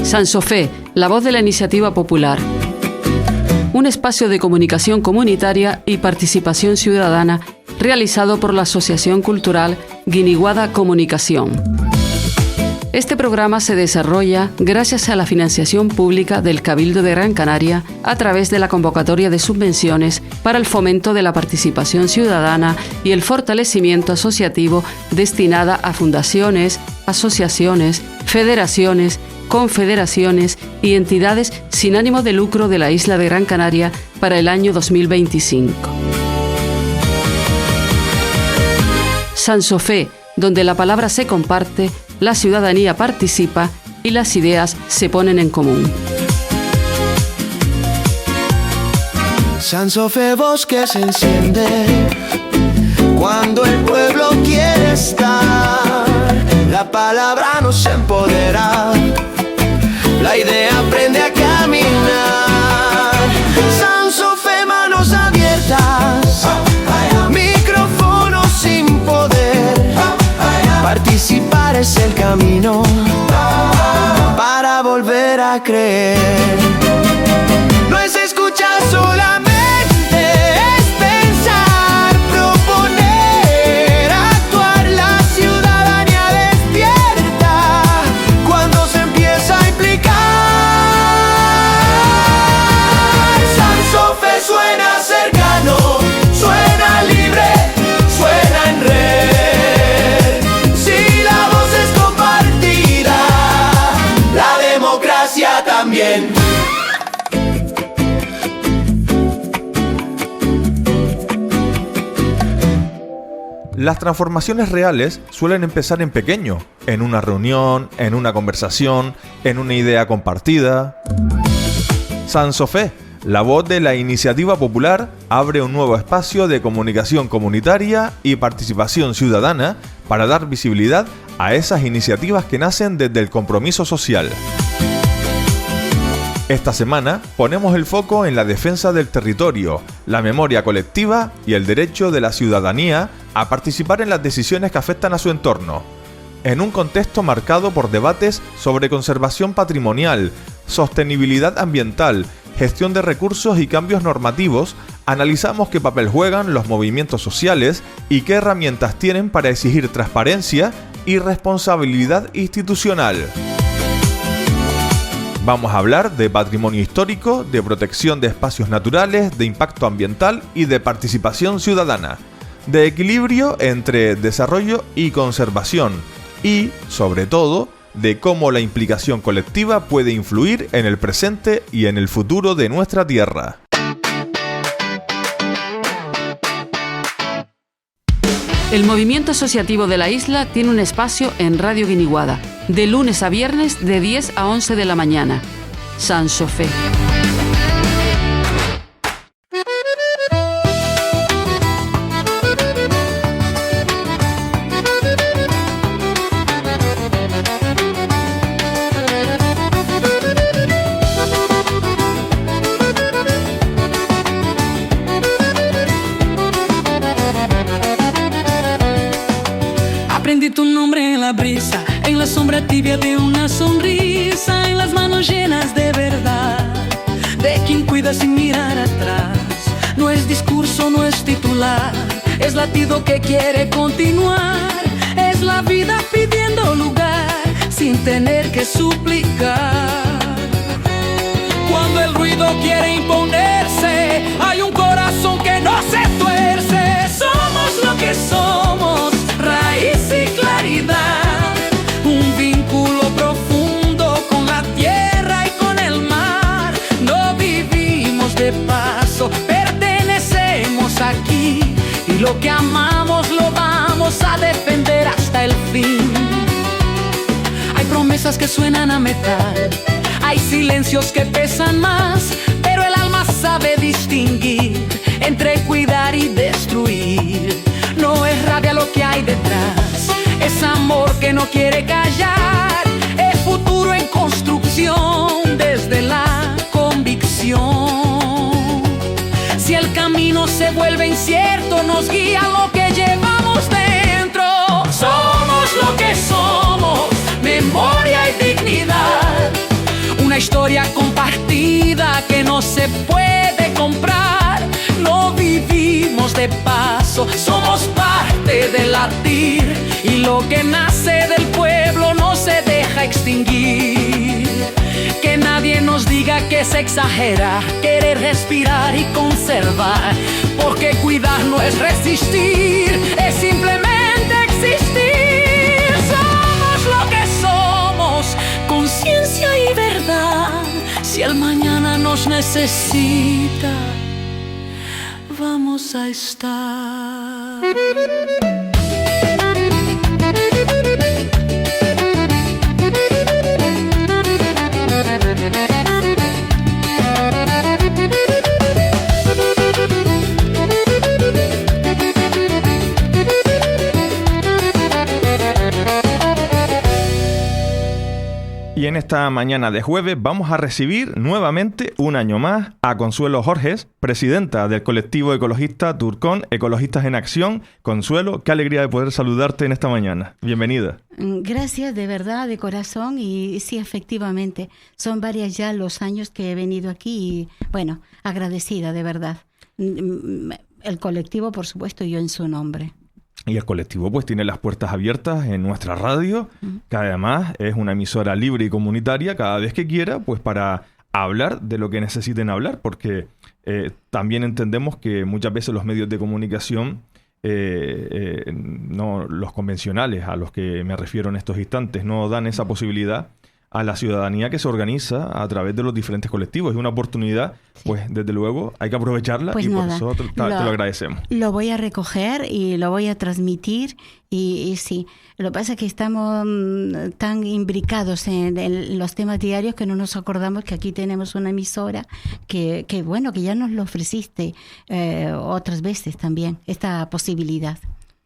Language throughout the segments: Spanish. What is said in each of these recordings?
Sansofé, la voz de la iniciativa popular. Un espacio de comunicación comunitaria y participación ciudadana realizado por la Asociación Cultural Guiniguada Comunicación. Este programa se desarrolla gracias a la financiación pública del Cabildo de Gran Canaria a través de la convocatoria de subvenciones para el fomento de la participación ciudadana y el fortalecimiento asociativo destinada a fundaciones, asociaciones, federaciones, confederaciones y entidades sin ánimo de lucro de la isla de Gran Canaria para el año 2025. Sansofé, donde la palabra se comparte, la ciudadanía participa y las ideas se ponen en común. Sansofé, voz que se enciende cuando el pueblo quiere estar. La palabra nos empodera, la idea aprende a caminar. Sansofé, manos abiertas, micrófono sin poder. Participar es el camino para volver a creer. No es escuchar solamente, es pensar, proponer, actuar. La ciudadanía despierta cuando se empieza a implicar. Sansofé suena cercano, suena libre, suena en red. También. Las transformaciones reales suelen empezar en pequeño, en una reunión, en una conversación, en una idea compartida. Sansofé, la voz de la iniciativa popular, abre un nuevo espacio de comunicación comunitaria y participación ciudadana para dar visibilidad a esas iniciativas que nacen desde el compromiso social. Esta semana ponemos el foco en la defensa del territorio, la memoria colectiva y el derecho de la ciudadanía a participar en las decisiones que afectan a su entorno. En un contexto marcado por debates sobre conservación patrimonial, sostenibilidad ambiental, gestión de recursos y cambios normativos, analizamos qué papel juegan los movimientos sociales y qué herramientas tienen para exigir transparencia y responsabilidad institucional. Vamos a hablar de patrimonio histórico, de protección de espacios naturales, de impacto ambiental y de participación ciudadana, de equilibrio entre desarrollo y conservación y, sobre todo, de cómo la implicación colectiva puede influir en el presente y en el futuro de nuestra tierra. El movimiento asociativo de la isla tiene un espacio en Radio Guiniguada, de lunes a viernes de 10 a 11 de la mañana. Sansofé. Aprendí tu nombre en la brisa, en la sombra tibia de una sonrisa, en las manos llenas de verdad, de quien cuida sin mirar atrás. No es discurso, no es titular, es latido que quiere continuar, es la vida pidiendo lugar, sin tener que suplicar. Cuando el ruido quiere imponerse, hay un corazón que no se tuerce. Somos lo que somos, raíz y claridad, un vínculo profundo con la tierra y con el mar. No vivimos de paso, pertenecemos aquí, y lo que amamos lo vamos a defender hasta el fin. Hay promesas que suenan a metal, hay silencios que pesan más, pero el alma sabe distinguir entre cuidar y destruir. No es rabia lo que hay detrás, es amor que no quiere callar, es futuro en construcción desde la convicción. Si el camino se vuelve incierto, nos guía lo que llevamos dentro. Somos lo que somos, memoria y dignidad, latir, y lo que nace del pueblo no se deja extinguir. Que nadie nos diga que se exagera querer respirar y conservar, porque cuidar no es resistir, es simplemente existir. Somos lo que somos, conciencia y verdad. Si el mañana nos necesita, vamos a estar. Y en esta mañana de jueves vamos a recibir nuevamente un año más a Consuelo Jorges, presidenta del colectivo ecologista Turcón, Ecologistas en Acción. Consuelo, qué alegría de poder saludarte en esta mañana. Bienvenida. Gracias, de verdad, de corazón, y sí, efectivamente, son varios ya los años que he venido aquí y, bueno, agradecida, de verdad. El colectivo, por supuesto, yo en su nombre. Y el colectivo pues tiene las puertas abiertas en nuestra radio, que además es una emisora libre y comunitaria cada vez que quiera, pues para hablar de lo que necesiten hablar, porque también entendemos que muchas veces los medios de comunicación, no los convencionales a los que me refiero en estos instantes, no dan esa posibilidad a la ciudadanía que se organiza a través de los diferentes colectivos. Es una oportunidad, pues desde luego hay que aprovecharla, pues y nada, por eso te lo agradecemos. Lo voy a recoger y lo voy a transmitir y sí, lo que pasa es que estamos tan imbricados en los temas diarios que no nos acordamos que aquí tenemos una emisora que bueno, que ya nos lo ofreciste otras veces también, esta posibilidad.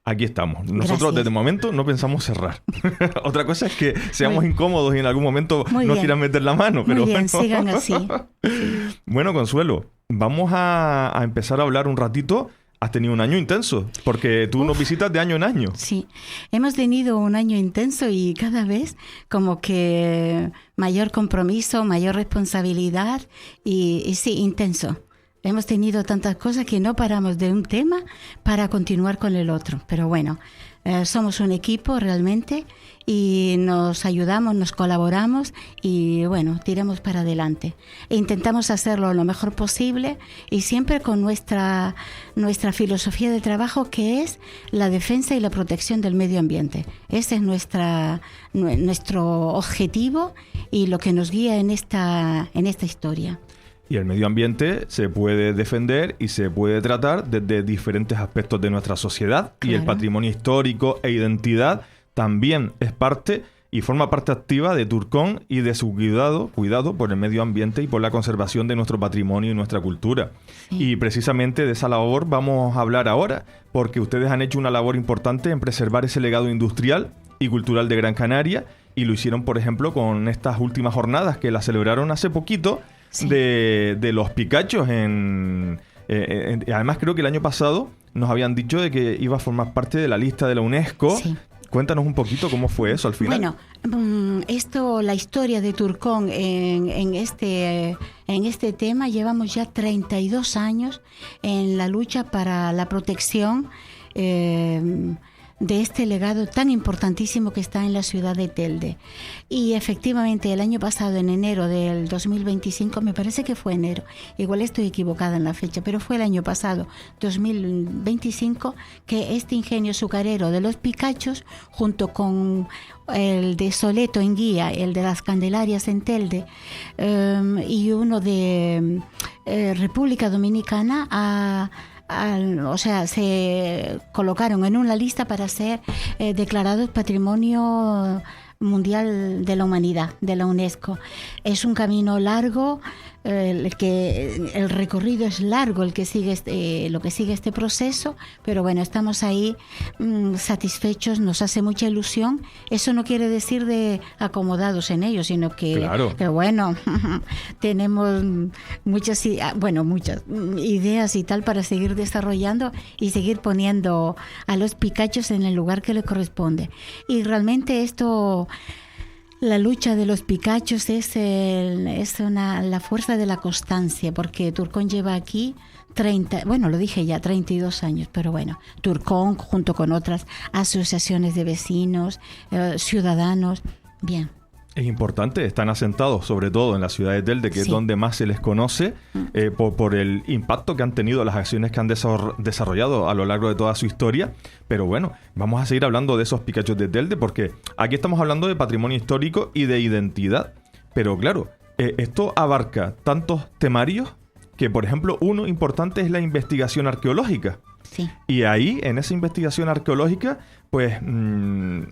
Aquí estamos. Nosotros desde el momento no pensamos cerrar. Otra cosa es que seamos incómodos y en algún momento nos quieran meter la mano. Pero muy bien, bueno. sigan así. Bueno, Consuelo, vamos a empezar a hablar un ratito. Has tenido un año intenso, porque tú nos visitas de año en año. Sí, hemos tenido un año intenso y cada vez como que mayor compromiso, mayor responsabilidad y sí, intenso. Hemos tenido tantas cosas que no paramos de un tema para continuar con el otro. Pero bueno, somos un equipo realmente y nos ayudamos, nos colaboramos y bueno, tiramos para adelante. E intentamos hacerlo lo mejor posible y siempre con nuestra filosofía de trabajo, que es la defensa y la protección del medio ambiente. Ese es nuestro objetivo y lo que nos guía en esta historia. Y el medio ambiente se puede defender y se puede tratar desde diferentes aspectos de nuestra sociedad. Claro. Y el patrimonio histórico e identidad también es parte y forma parte activa de Turcón y de su cuidado por el medio ambiente y por la conservación de nuestro patrimonio y nuestra cultura. Sí. Y precisamente de esa labor vamos a hablar ahora, porque ustedes han hecho una labor importante en preservar ese legado industrial y cultural de Gran Canaria, y lo hicieron, por ejemplo, con estas últimas jornadas que las celebraron hace poquito. Sí. De los picachos además creo que el año pasado nos habían dicho de que iba a formar parte de la lista de la UNESCO. Sí. Cuéntanos un poquito cómo fue eso al final. Bueno, la historia de Turcón en este tema, llevamos ya 32 años en la lucha para la protección de este legado tan importantísimo que está en la ciudad de Telde. Y efectivamente el año pasado, en enero del 2025, me parece que fue enero, igual estoy equivocada en la fecha, pero fue el año pasado, 2025, que este ingenio azucarero de los Picachos, junto con el de Soleto en Guía, el de las Candelarias en Telde, y uno de República Dominicana, se colocaron en una lista para ser declarados Patrimonio Mundial de la Humanidad, de la UNESCO. Es un camino largo, el recorrido es largo, lo que sigue este proceso, pero bueno, estamos ahí satisfechos, nos hace mucha ilusión. Eso no quiere decir de acomodados en ello, sino que, claro, que bueno, tenemos muchas ideas y tal para seguir desarrollando y seguir poniendo a los Picachos en el lugar que le corresponde. Y realmente esto La lucha de los picachos es la fuerza de la constancia, porque Turcón lleva aquí 32 años, pero bueno, Turcón junto con otras asociaciones de vecinos, ciudadanos, bien. Es importante, están asentados sobre todo en la ciudad de Telde, que Sí. es donde más se les conoce por el impacto que han tenido las acciones que han desarrollado a lo largo de toda su historia. Pero bueno, vamos a seguir hablando de esos picachos de Telde, porque aquí estamos hablando de patrimonio histórico y de identidad. Pero claro, esto abarca tantos temarios que, por ejemplo, uno importante es la investigación arqueológica. Sí. Y ahí, en esa investigación arqueológica, pues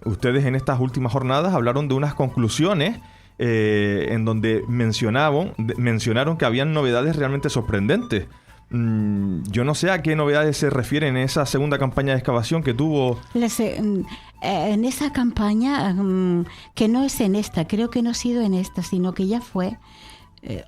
ustedes en estas últimas jornadas hablaron de unas conclusiones en donde mencionaron que habían novedades realmente sorprendentes. Yo no sé a qué novedades se refieren en esa segunda campaña de excavación que tuvo. En esa campaña, que no es en esta, creo que no ha sido en esta, sino que ya fue...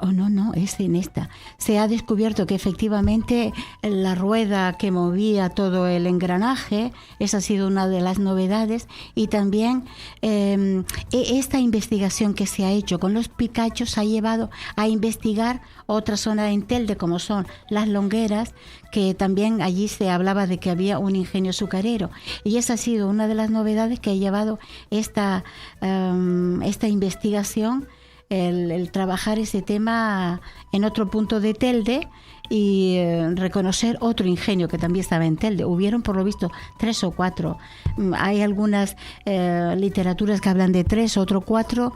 no, es en esta. Se ha descubierto que efectivamente la rueda que movía todo el engranaje, esa ha sido una de las novedades, y también esta investigación que se ha hecho con los picachos ha llevado a investigar otra zona en Telde, como son las Longueras, que también allí se hablaba de que había un ingenio azucarero, y esa ha sido una de las novedades que ha llevado esta investigación, el trabajar ese tema en otro punto de Telde y reconocer otro ingenio que también estaba en Telde. Hubieron por lo visto 3 o 4. Hay algunas literaturas que hablan de 3, otros 4,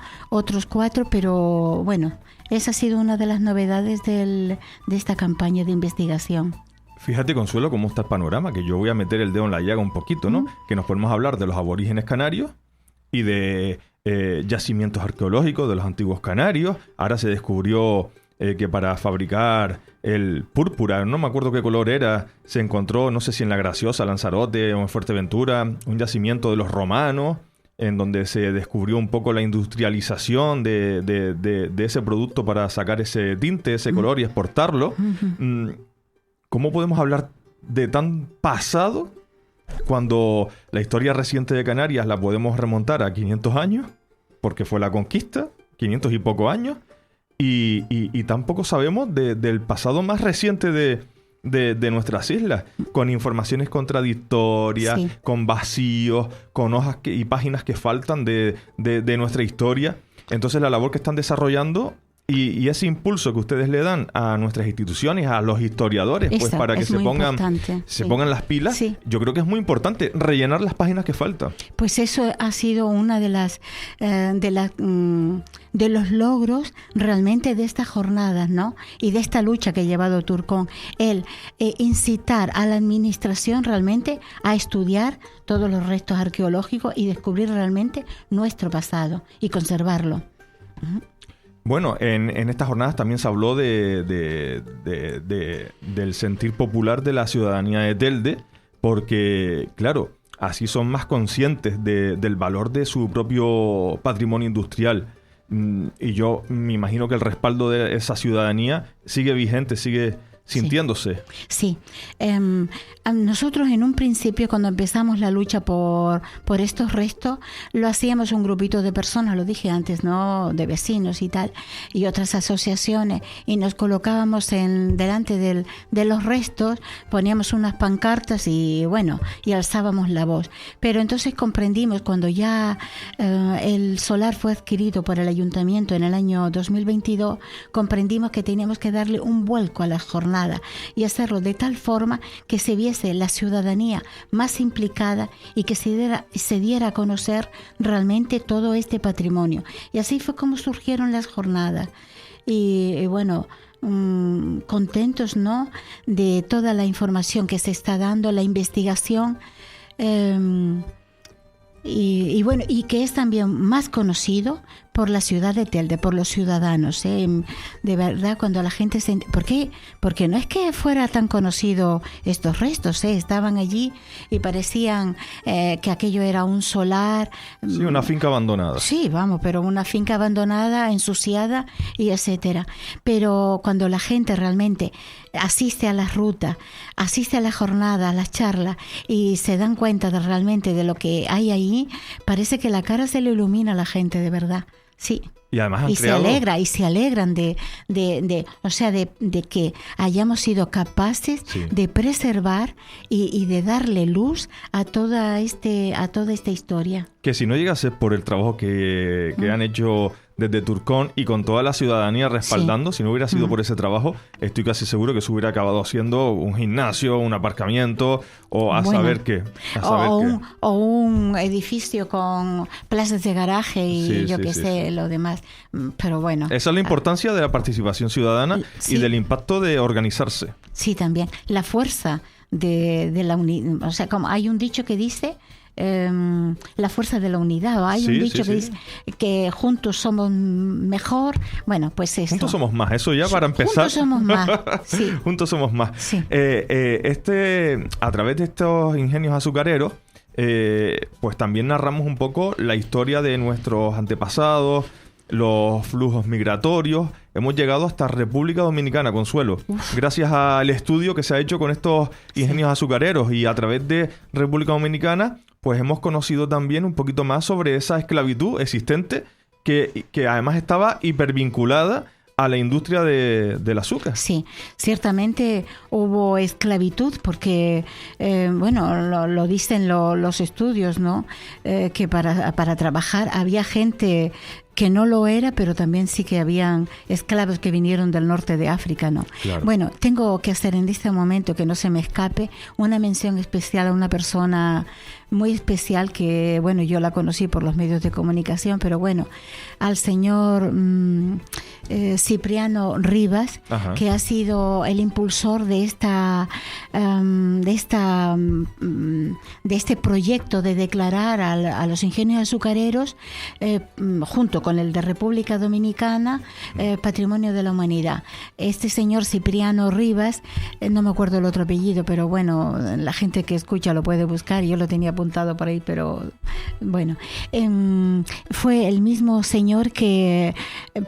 pero bueno, esa ha sido una de las novedades de esta campaña de investigación. Fíjate, Consuelo, cómo está el panorama, que yo voy a meter el dedo en la llaga un poquito, ¿no? Que nos podemos hablar de los aborígenes canarios y de yacimientos arqueológicos de los antiguos canarios. Ahora se descubrió que para fabricar el púrpura, no me acuerdo qué color era, se encontró, no sé si en La Graciosa, Lanzarote o en Fuerteventura, un yacimiento de los romanos, en donde se descubrió un poco la industrialización de ese producto para sacar ese tinte, ese color y exportarlo. ¿Cómo podemos hablar de tan pasado cuando la historia reciente de Canarias la podemos remontar a 500 años? Porque fue la conquista, 500 y poco años, y tampoco sabemos del pasado más reciente de nuestras islas, con informaciones contradictorias, Sí. con vacíos, con hojas y páginas que faltan de nuestra historia. Entonces la labor que están desarrollando y ese impulso que ustedes le dan a nuestras instituciones, a los historiadores, pues Esa, para que es se muy pongan sí. las pilas, Sí. yo creo que es muy importante rellenar las páginas que faltan. Pues eso ha sido una de los logros realmente de estas jornadas, ¿no? Y de esta lucha que ha llevado Turcón, el incitar a la administración realmente a estudiar todos los restos arqueológicos y descubrir realmente nuestro pasado y conservarlo. Bueno, en estas jornadas también se habló del sentir popular de la ciudadanía de Telde, porque, claro, así son más conscientes del valor de su propio patrimonio industrial. Y yo me imagino que el respaldo de esa ciudadanía sigue vigente, sigue sintiéndose. Sí. Nosotros en un principio, cuando empezamos la lucha por estos restos, lo hacíamos un grupito de personas, lo dije antes, ¿no? De vecinos y tal, y otras asociaciones, y nos colocábamos delante de los restos, poníamos unas pancartas y bueno, y alzábamos la voz. Pero entonces comprendimos, cuando ya el solar fue adquirido por el ayuntamiento en el año 2022, comprendimos que teníamos que darle un vuelco a las jornadas y hacerlo de tal forma que se viese la ciudadanía más implicada y que se diera a conocer realmente todo este patrimonio. Y así fue como surgieron las jornadas. Y bueno, contentos, ¿no?, de toda la información que se está dando, la investigación. Y bueno, y que es también más conocido, por la ciudad de Telde, por los ciudadanos, de verdad, cuando la gente se... ¿Por qué? Porque no es que fuera tan conocido estos restos, estaban allí y parecían que aquello era un solar. Sí, una finca abandonada. Sí, vamos, pero una finca abandonada, ensuciada y etcétera. Pero cuando la gente realmente asiste a las rutas, asiste a la jornada, a las charlas y se dan cuenta realmente de lo que hay ahí, parece que la cara se le ilumina a la gente, de verdad. Sí. Y además se alegran de que hayamos sido capaces de preservar y de darle luz a toda esta historia. Que si no llegase por el trabajo que han hecho desde Turcón y con toda la ciudadanía respaldando, si no hubiera sido por ese trabajo, estoy casi seguro que se hubiera acabado haciendo un gimnasio, un aparcamiento o saber qué. O un edificio con plazas de garaje y sé, lo demás. Pero bueno. Esa es la importancia de la participación ciudadana y del impacto de organizarse. Sí, también. La fuerza de la unidad. O sea, como hay un dicho que dice... la fuerza de la unidad. Hay un dicho que dice que juntos somos mejor. Bueno, pues eso. Juntos somos más. Eso ya para empezar. Juntos somos más. Sí. Juntos somos más. Sí. A través de estos ingenios azucareros, pues también narramos un poco la historia de nuestros antepasados, los flujos migratorios. Hemos llegado hasta República Dominicana, Consuelo. Gracias al estudio que se ha hecho con estos ingenios azucareros y a través de República Dominicana, pues hemos conocido también un poquito más sobre esa esclavitud existente que además estaba hipervinculada a la industria del azúcar. Sí, ciertamente hubo esclavitud porque, lo dicen los estudios, ¿no? Que para trabajar había gente que no lo era, pero también sí que habían esclavos que vinieron del norte de África, ¿no? Claro. Bueno, tengo que hacer en este momento, que no se me escape, una mención especial a una persona muy especial que, yo la conocí por los medios de comunicación, pero al señor Cipriano Rivas, que ha sido el impulsor de este proyecto de declarar a los ingenios azucareros, junto con el de República Dominicana, Patrimonio de la Humanidad. Este señor Cipriano Rivas, no me acuerdo el otro apellido, pero la gente que escucha lo puede buscar, yo lo tenía apuntado por ahí, pero fue el mismo señor que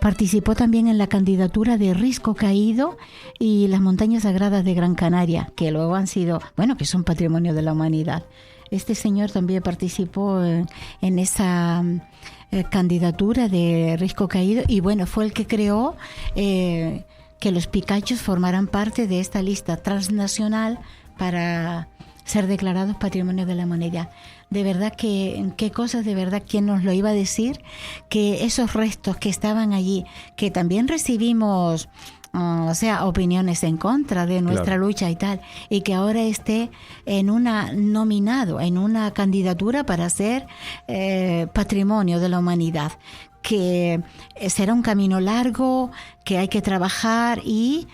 participó también en la candidatura de Risco Caído y las montañas sagradas de Gran Canaria, que luego han sido, que son Patrimonio de la Humanidad. Este señor también participó en esa candidatura de Risco Caído y fue el que creó que los picachos formaran parte de esta lista transnacional para ser declarados Patrimonio de la Humanidad. De verdad que, qué cosas, de verdad, ¿quién nos lo iba a decir? Que esos restos que estaban allí, que también recibimos, opiniones en contra de nuestra lucha y tal, y que ahora esté nominado en una candidatura para ser Patrimonio de la Humanidad, que será un camino largo, que hay que trabajar y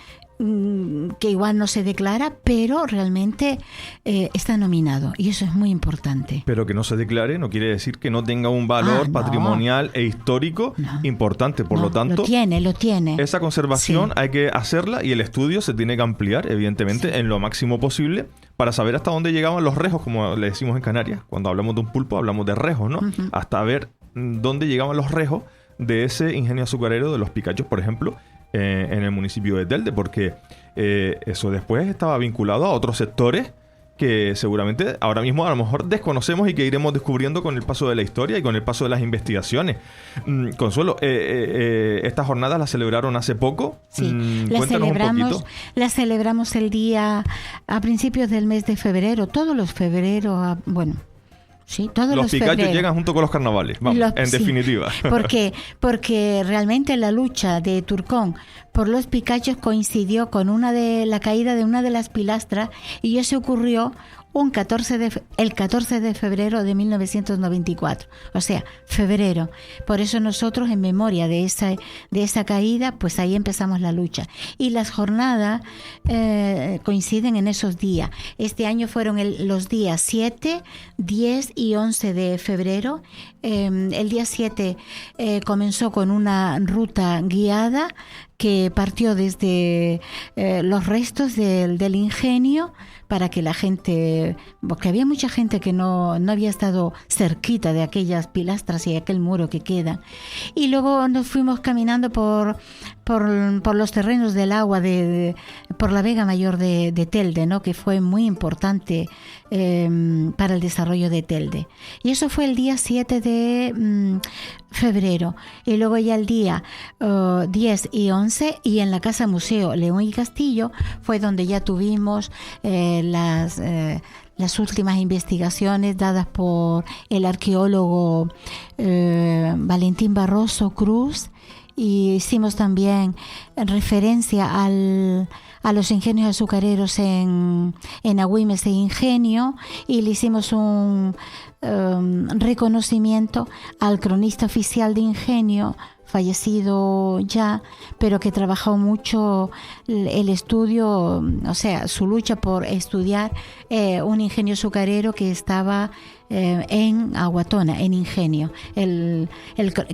que igual no se declara, pero realmente está nominado y eso es muy importante. Pero que no se declare no quiere decir que no tenga un valor patrimonial e histórico importante, por lo tanto... Lo tiene. Esa conservación hay que hacerla y el estudio se tiene que ampliar, evidentemente, en lo máximo posible para saber hasta dónde llegaban los rejos, como le decimos en Canarias. Cuando hablamos de un pulpo hablamos de rejos, ¿no? Hasta ver dónde llegaban los rejos de ese ingenio azucarero de los picachos, por ejemplo, en el municipio de Telde, porque eso después estaba vinculado a otros sectores que seguramente ahora mismo a lo mejor desconocemos y que iremos descubriendo con el paso de la historia y con el paso de las investigaciones. Consuelo, estas jornadas las celebraron hace poco. Sí, cuéntanos un poquito. Las celebramos el día a principios del mes de febrero, todos los febreros, sí, todos los picachos febreros llegan junto con los carnavales, definitiva. Porque realmente la lucha de Turcón por los picachos coincidió con la caída de una de las pilastras y eso ocurrió el 14 de febrero de 1994, o sea, febrero. Por eso nosotros, en memoria de esa caída, pues ahí empezamos la lucha. Y las jornadas coinciden en esos días. Este año fueron los días 7, 10 y 11 de febrero. El día 7 comenzó con una ruta guiada que partió desde los restos del ingenio, para que la gente, porque había mucha gente que no había estado cerquita de aquellas pilastras y aquel muro que queda. Y luego nos fuimos caminando por los terrenos del agua, por la Vega Mayor de Telde, ¿no? Que fue muy importante para el desarrollo de Telde. Y eso fue el día 7 de febrero. Y luego ya el día 10 y 11, y en la Casa Museo León y Castillo, fue donde ya tuvimos las últimas investigaciones dadas por el arqueólogo Valentín Barroso Cruz, y hicimos también referencia a los ingenios azucareros en Agüimes e Ingenio, y le hicimos un reconocimiento al cronista oficial de Ingenio, fallecido ya, pero que trabajó mucho el estudio, o sea, su lucha por estudiar un ingenio azucarero que estaba en Aguatona, en Ingenio. El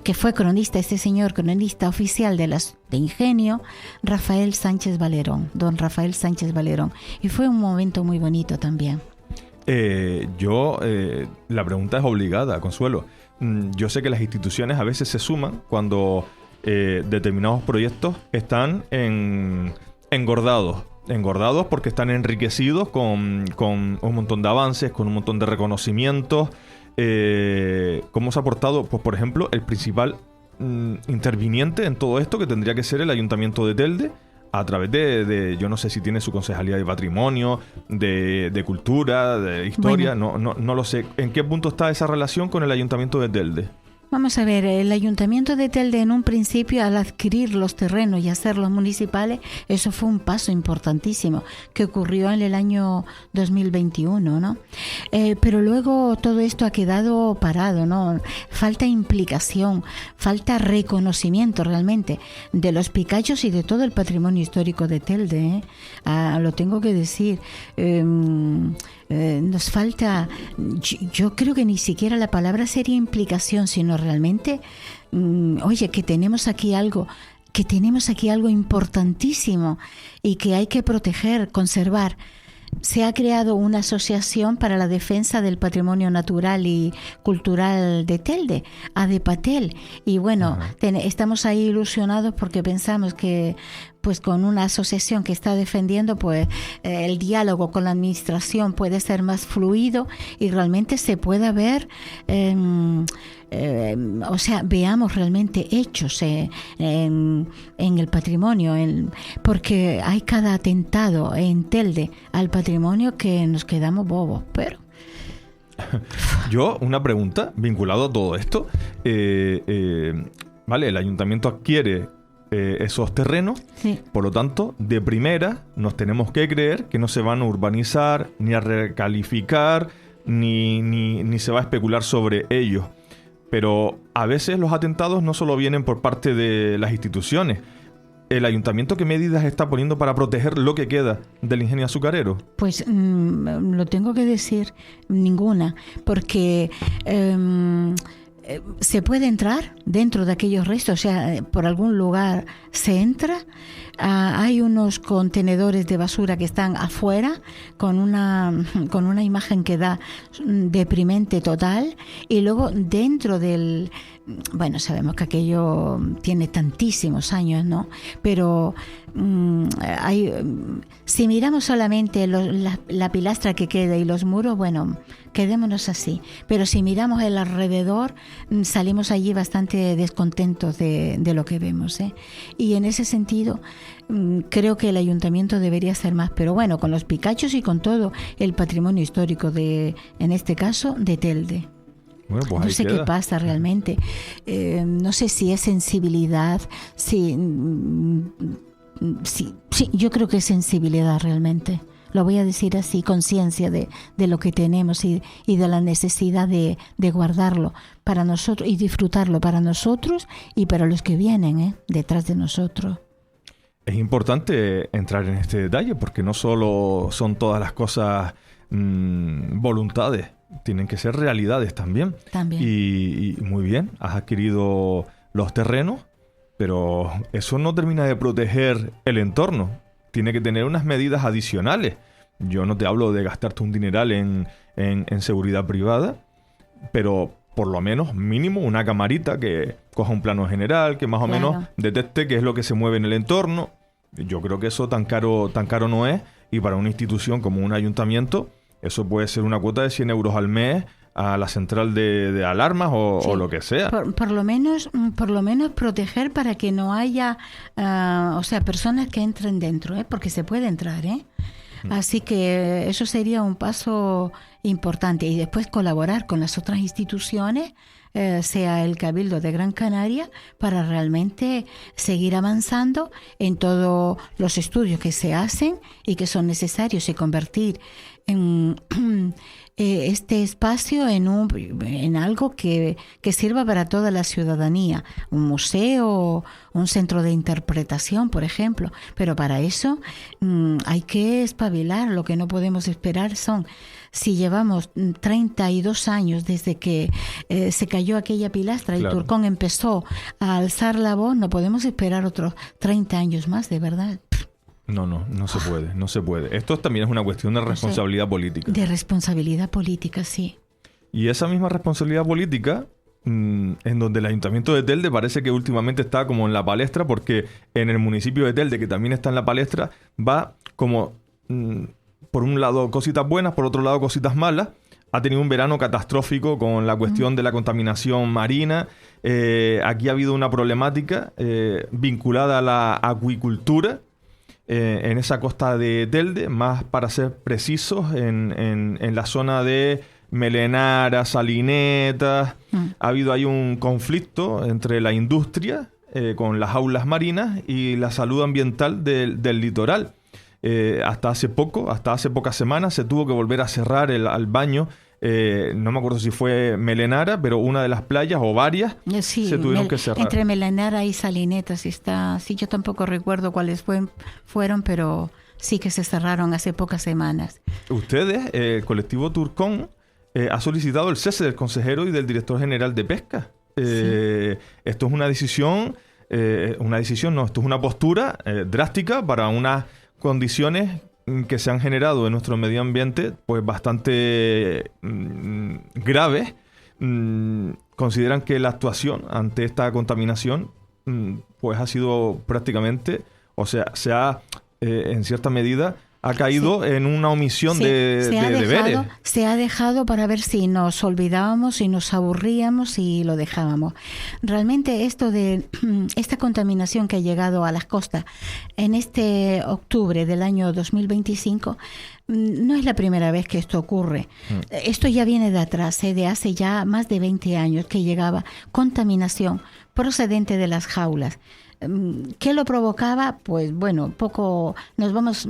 que fue cronista, este señor cronista oficial de Ingenio, Rafael Sánchez Valerón, don Rafael Sánchez Valerón. Y fue un momento muy bonito también. La pregunta es obligada, Consuelo. Yo sé que las instituciones a veces se suman cuando determinados proyectos están engordados porque están enriquecidos con un montón de avances, con un montón de reconocimientos. ¿Cómo se ha aportado? Pues, por ejemplo, el principal interviniente en todo esto, que tendría que ser el Ayuntamiento de Telde, a través de yo no sé si tiene su concejalía de patrimonio, de cultura, de historia, bueno, no lo sé. ¿En qué punto está esa relación con el Ayuntamiento de Telde? Vamos a ver, el Ayuntamiento de Telde en un principio, al adquirir los terrenos y hacerlos municipales, eso fue un paso importantísimo que ocurrió en el año 2021, ¿no? Pero luego todo esto ha quedado parado, ¿no? Falta implicación, falta reconocimiento realmente de los picachos y de todo el patrimonio histórico de Telde, lo tengo que decir. Nos falta, yo creo que ni siquiera la palabra sería implicación, sino realmente, oye, que tenemos aquí algo importantísimo y que hay que proteger, conservar. Se ha creado una asociación para la defensa del patrimonio natural y cultural de Telde, ADEPATEL, y bueno, estamos ahí ilusionados porque pensamos que pues con una asociación que está defendiendo, pues el diálogo con la administración puede ser más fluido y realmente se pueda ver, o sea, veamos realmente hechos en el patrimonio, porque hay cada atentado en Telde al patrimonio que nos quedamos bobos, pero... Yo, una pregunta vinculada a todo esto. Vale, el ayuntamiento adquiere esos terrenos, sí. Por lo tanto, de primera nos tenemos que creer que no se van a urbanizar, ni a recalificar, ni se va a especular sobre ellos. Pero a veces los atentados no solo vienen por parte de las instituciones. ¿El ayuntamiento qué medidas está poniendo para proteger lo que queda del ingenio azucarero? Pues lo tengo que decir, ninguna, porque... se puede entrar dentro de aquellos restos, o sea, por algún lugar se entra. Hay unos contenedores de basura que están afuera con una imagen que da deprimente total, y luego dentro del... Bueno, sabemos que aquello tiene tantísimos años, ¿no? Pero si miramos solamente la pilastra que queda y los muros, bueno, quedémonos así. Pero si miramos el alrededor, salimos allí bastante descontentos de lo que vemos, ¿eh? Y en ese sentido, creo que el ayuntamiento debería hacer más. Pero bueno, con los picachos y con todo el patrimonio histórico en este caso, de Telde. Bueno, pues no sé qué pasa realmente. No sé si es sensibilidad, sí, yo creo que es sensibilidad realmente. lo voy a decir así, conciencia de lo que tenemos y de la necesidad de guardarlo para nosotros y disfrutarlo para nosotros y para los que vienen detrás de nosotros. Es importante entrar en este detalle porque no solo son todas las cosas voluntades, tienen que ser realidades también. Y muy bien, has adquirido los terrenos, pero eso no termina de proteger el entorno. Tiene que tener unas medidas adicionales. Yo no te hablo de gastarte un dineral en seguridad privada, pero por lo menos mínimo una camarita que coja un plano general, que más o menos detecte qué es lo que se mueve en el entorno. Yo creo que eso tan caro no es, y para una institución como un ayuntamiento, eso puede ser una cuota de 100 euros al mes a la central de alarmas o lo que sea. Por lo menos proteger para que no haya, personas que entren dentro, porque se puede entrar, Así que eso sería un paso importante. Y después colaborar con las otras instituciones, sea el Cabildo de Gran Canaria, para realmente seguir avanzando en todos los estudios que se hacen y que son necesarios y convertir en este espacio en algo que sirva para toda la ciudadanía, un museo, un centro de interpretación, por ejemplo. Pero para eso hay que espabilar. Lo que no podemos esperar si llevamos 32 años desde que se cayó aquella pilastra y Turcón empezó a alzar la voz, no podemos esperar otros 30 años más, de verdad. No se puede. Esto también es una cuestión de responsabilidad política. De responsabilidad política, sí. Y esa misma responsabilidad política, en donde el Ayuntamiento de Telde parece que últimamente está como en la palestra, porque en el municipio de Telde, que también está en la palestra, va como, por un lado cositas buenas, por otro lado cositas malas. Ha tenido un verano catastrófico con la cuestión de la contaminación marina. Aquí ha habido una problemática vinculada a la acuicultura, en esa costa de Telde, más para ser precisos, en la zona de Melenara, Salinetas. Ha habido ahí un conflicto entre la industria con las aulas marinas y la salud ambiental del litoral. Hasta hace pocas semanas se tuvo que volver a cerrar al baño. No me acuerdo si fue Melenara, pero una de las playas o varias se tuvieron que cerrar. Entre Melenara y Salinetas yo tampoco recuerdo cuáles fueron, pero sí que se cerraron hace pocas semanas. Ustedes, el colectivo Turcón, ha solicitado el cese del consejero y del director general de pesca. Esto es una decisión, esto es una postura drástica para unas condiciones que se han generado en nuestro medio ambiente, pues bastante graves. Consideran que la actuación ante esta contaminación pues ha sido prácticamente, se ha en cierta medida ha caído en una omisión de deberes. Se ha dejado para ver si nos olvidábamos, si nos aburríamos y lo dejábamos. Realmente esta contaminación que ha llegado a las costas en este octubre del año 2025 no es la primera vez que esto ocurre. Esto ya viene de atrás, de hace ya más de 20 años que llegaba contaminación procedente de las jaulas. ¿Qué lo provocaba? Pues bueno, nos vamos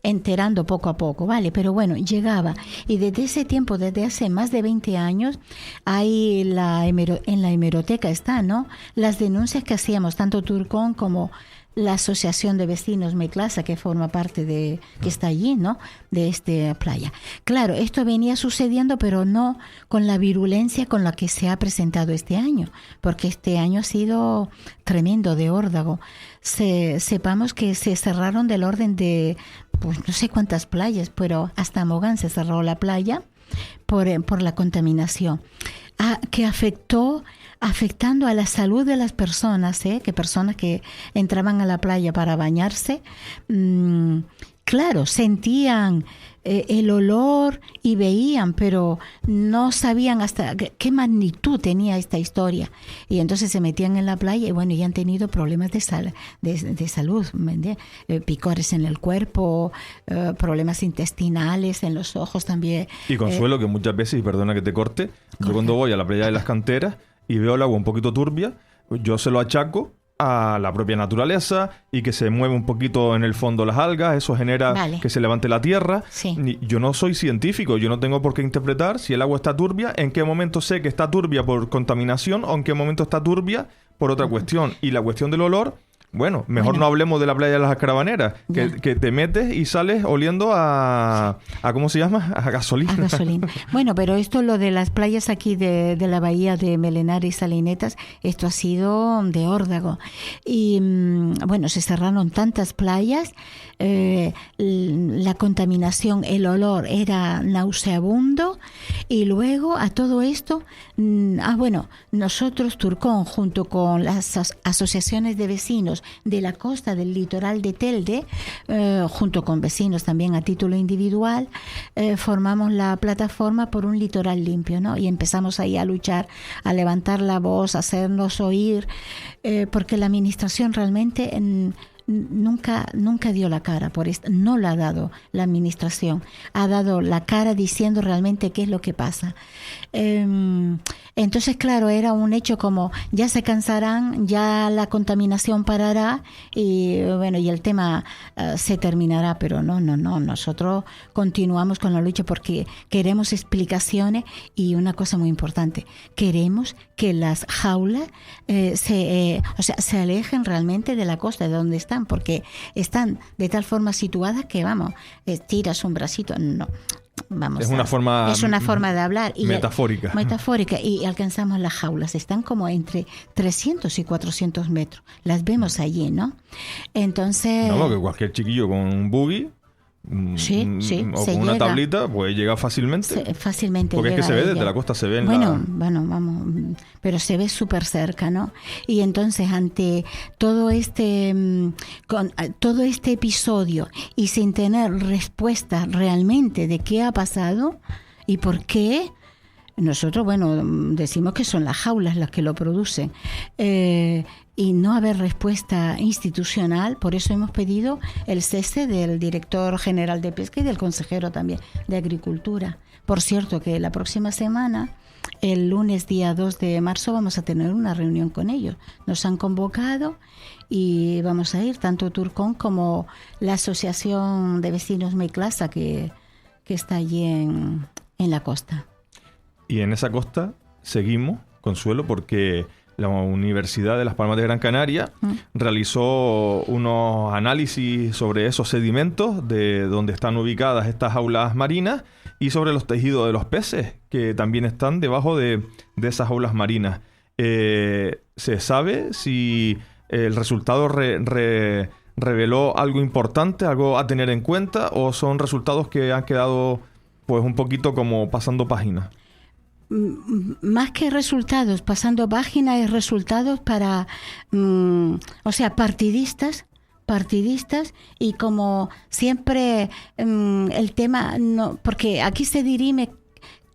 enterando poco a poco, ¿vale? Pero bueno, llegaba. Y desde ese tiempo, desde hace más de 20 años, en la hemeroteca ¿no? Las denuncias que hacíamos, tanto Turcón como la Asociación de Vecinos Meclasa, que forma parte que está allí, ¿no? De esta playa. Claro, esto venía sucediendo, pero no con la virulencia con la que se ha presentado este año, porque este año ha sido tremendo, de órdago. Sepamos que se cerraron del orden de, pues no sé cuántas playas, pero hasta Mogán se cerró la playa por la contaminación, que afectando a la salud de las personas, personas que entraban a la playa para bañarse, claro, sentían el olor y veían, pero no sabían hasta qué magnitud tenía esta historia. Y entonces se metían en la playa y bueno, ya han tenido problemas de salud, picores en el cuerpo, problemas intestinales, en los ojos también. Y Consuelo, que muchas veces, y perdona que te corte, yo cuando voy a la playa de las Canteras y veo el agua un poquito turbia, yo se lo achaco a la propia naturaleza y que se mueve un poquito en el fondo las algas, eso genera que se levante la tierra. Sí. Yo no soy científico, yo no tengo por qué interpretar si el agua está turbia, en qué momento sé que está turbia por contaminación o en qué momento está turbia por otra cuestión. Y la cuestión del olor... Bueno, mejor no hablemos de la playa de las Carabaneras, que te metes y sales oliendo a ¿cómo se llama? A gasolina. A gasolina. Bueno, pero esto, lo de las playas aquí de la bahía de Melenar y Salinetas, esto ha sido de órdago. Y bueno, se cerraron tantas playas, la contaminación, el olor era nauseabundo, y luego a todo esto, bueno, nosotros, Turcón, junto con las asociaciones de vecinos de la costa del litoral de Telde, junto con vecinos también a título individual, formamos la plataforma por un litoral limpio, ¿no? Y empezamos ahí a luchar, a levantar la voz, a hacernos oír, porque la administración realmente nunca dio la cara por esto, no la ha dado la administración, ha dado la cara diciendo realmente qué es lo que pasa. Entonces, claro, era un hecho como ya se cansarán, ya la contaminación parará y bueno, y el tema se terminará, pero no, nosotros continuamos con la lucha porque queremos explicaciones y una cosa muy importante, queremos que las jaulas se alejen realmente de la costa, de donde están, porque están de tal forma situadas que, vamos, tiras un bracito, no. Vamos, es una forma de hablar y metafórica, y alcanzamos las jaulas, están como entre 300 y 400 metros, las vemos allí, ¿no? Entonces que cualquier chiquillo con un buggy o con una tablita puede llegar fácilmente. Fácilmente porque es que se ve desde la costa, se ve bueno, vamos, pero se ve súper cerca, ¿no? Y entonces, ante todo todo este episodio y sin tener respuesta realmente de qué ha pasado y por qué, nosotros, bueno, decimos que son las jaulas las que lo producen, y no haber respuesta institucional, por eso hemos pedido el cese del director general de Pesca y del consejero también de Agricultura. Por cierto, que la próxima semana, el lunes día 2 de marzo, vamos a tener una reunión con ellos. Nos han convocado y vamos a ir, tanto Turcón como la Asociación de Vecinos Meclasa, que está allí en la costa. Y en esa costa seguimos, Consuelo, porque la Universidad de Las Palmas de Gran Canaria realizó unos análisis sobre esos sedimentos de donde están ubicadas estas jaulas marinas y sobre los tejidos de los peces que también están debajo de esas jaulas marinas. ¿Se sabe si el resultado reveló algo importante, algo a tener en cuenta, o son resultados que han quedado pues un poquito como pasando página? Más que resultados, pasando página, es resultados para, partidistas, y como siempre el tema, no, porque aquí se dirime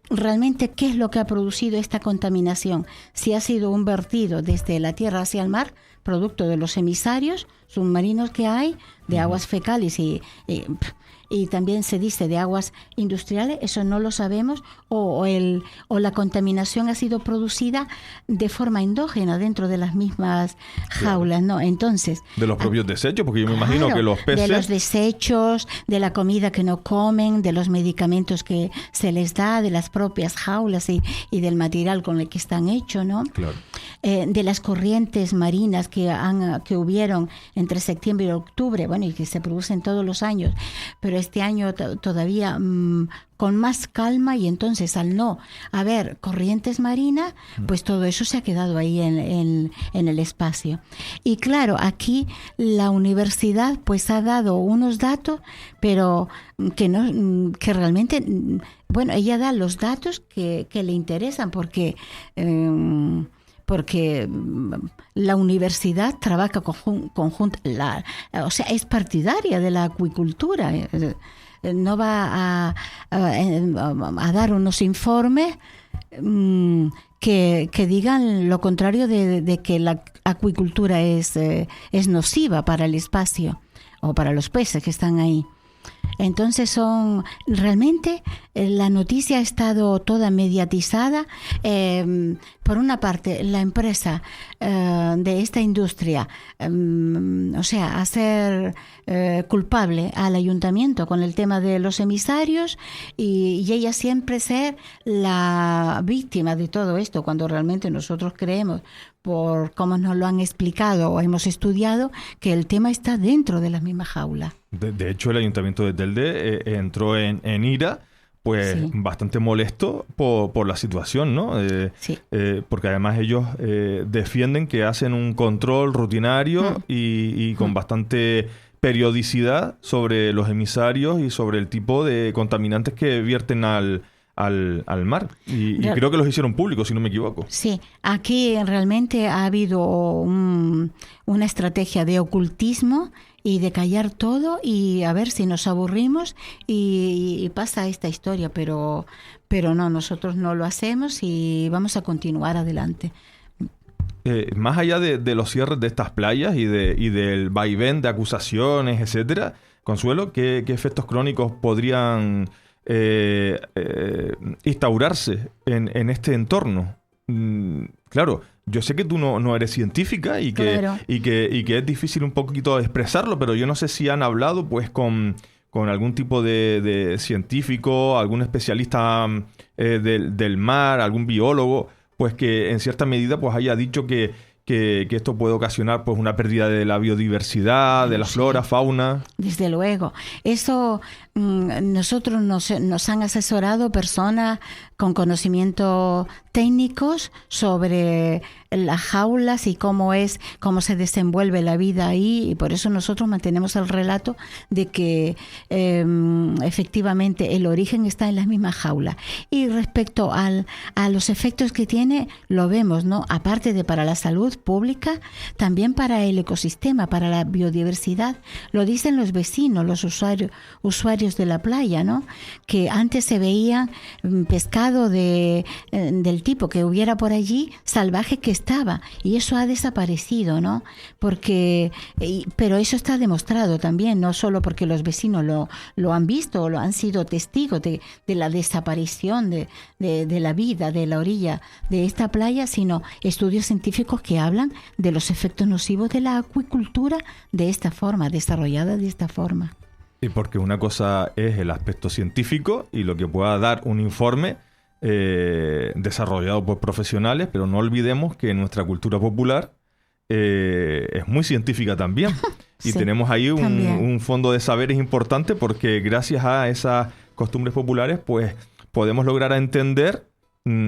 realmente qué es lo que ha producido esta contaminación, si ha sido un vertido desde la tierra hacia el mar, producto de los emisarios submarinos que hay, de aguas fecales y también se dice de aguas industriales, eso no lo sabemos, o la contaminación ha sido producida de forma endógena dentro de las mismas jaulas, ¿no? Entonces, de los propios desechos, porque yo me imagino que los peces... De los desechos, de la comida que no comen, de los medicamentos que se les da, de las propias jaulas y del material con el que están hechos, ¿no? Claro. De las corrientes marinas que hubieron entre septiembre y octubre, bueno, y que se producen todos los años, pero este año todavía con más calma, y entonces al no haber corrientes marinas, pues todo eso se ha quedado ahí en el espacio. Y claro, aquí la universidad pues ha dado unos datos, pero que realmente, bueno, ella da los datos que le interesan, porque la universidad trabaja conjunta, es partidaria de la acuicultura, no va a dar unos informes que digan lo contrario de que la acuicultura es nociva para el espacio o para los peces que están ahí. Entonces realmente la noticia ha estado toda mediatizada. Por una parte, la empresa de esta industria, o sea, hacer culpable al ayuntamiento con el tema de los emisarios y ella siempre ser la víctima de todo esto, cuando realmente nosotros creemos, por cómo nos lo han explicado o hemos estudiado, que el tema está dentro de la misma jaula. De hecho, el ayuntamiento de Telde entró en ira, pues Sí. bastante molesto por la situación, ¿no? Sí. Porque además ellos defienden que hacen un control rutinario y con bastante periodicidad sobre los emisarios y sobre el tipo de contaminantes que vierten al mar. Y creo que los hicieron públicos, si no me equivoco. Sí, aquí realmente ha habido una estrategia de ocultismo y de callar todo y a ver si nos aburrimos y pasa esta historia, pero no, nosotros no lo hacemos y vamos a continuar adelante. Más allá de los cierres de estas playas y del vaivén de acusaciones, etcétera, Consuelo, ¿qué efectos crónicos podrían instaurarse en este entorno? Claro, yo sé que tú no eres científica y que, Claro. y que es difícil un poquito expresarlo, pero yo no sé si han hablado pues con algún tipo de científico, algún especialista del mar, algún biólogo, pues que en cierta medida pues haya dicho que esto puede ocasionar pues una pérdida de la biodiversidad, de la flora, fauna. Desde luego. Eso nosotros nos han asesorado personas con conocimientos técnicos sobre las jaulas y cómo se desenvuelve la vida ahí, y por eso nosotros mantenemos el relato de que efectivamente el origen está en las mismas jaulas. Y respecto a los efectos que tiene, lo vemos, ¿no? Aparte de para la salud pública, también para el ecosistema, para la biodiversidad. Lo dicen los vecinos, los usuarios de la playa, ¿no? Que antes se veía pescado del tipo que hubiera por allí, salvaje que estaba, y eso ha desaparecido, ¿no? Pero eso está demostrado también, no solo porque los vecinos lo han visto o lo han sido testigos de la desaparición de la vida de la orilla de esta playa, sino estudios científicos que hablan de los efectos nocivos de la acuicultura de esta forma, desarrollada de esta forma. Y porque una cosa es el aspecto científico y lo que pueda dar un informe desarrollado por profesionales, pero no olvidemos que nuestra cultura popular es muy científica también. Y Sí, tenemos ahí también. un fondo de saberes importante, porque gracias a esas costumbres populares pues podemos lograr entender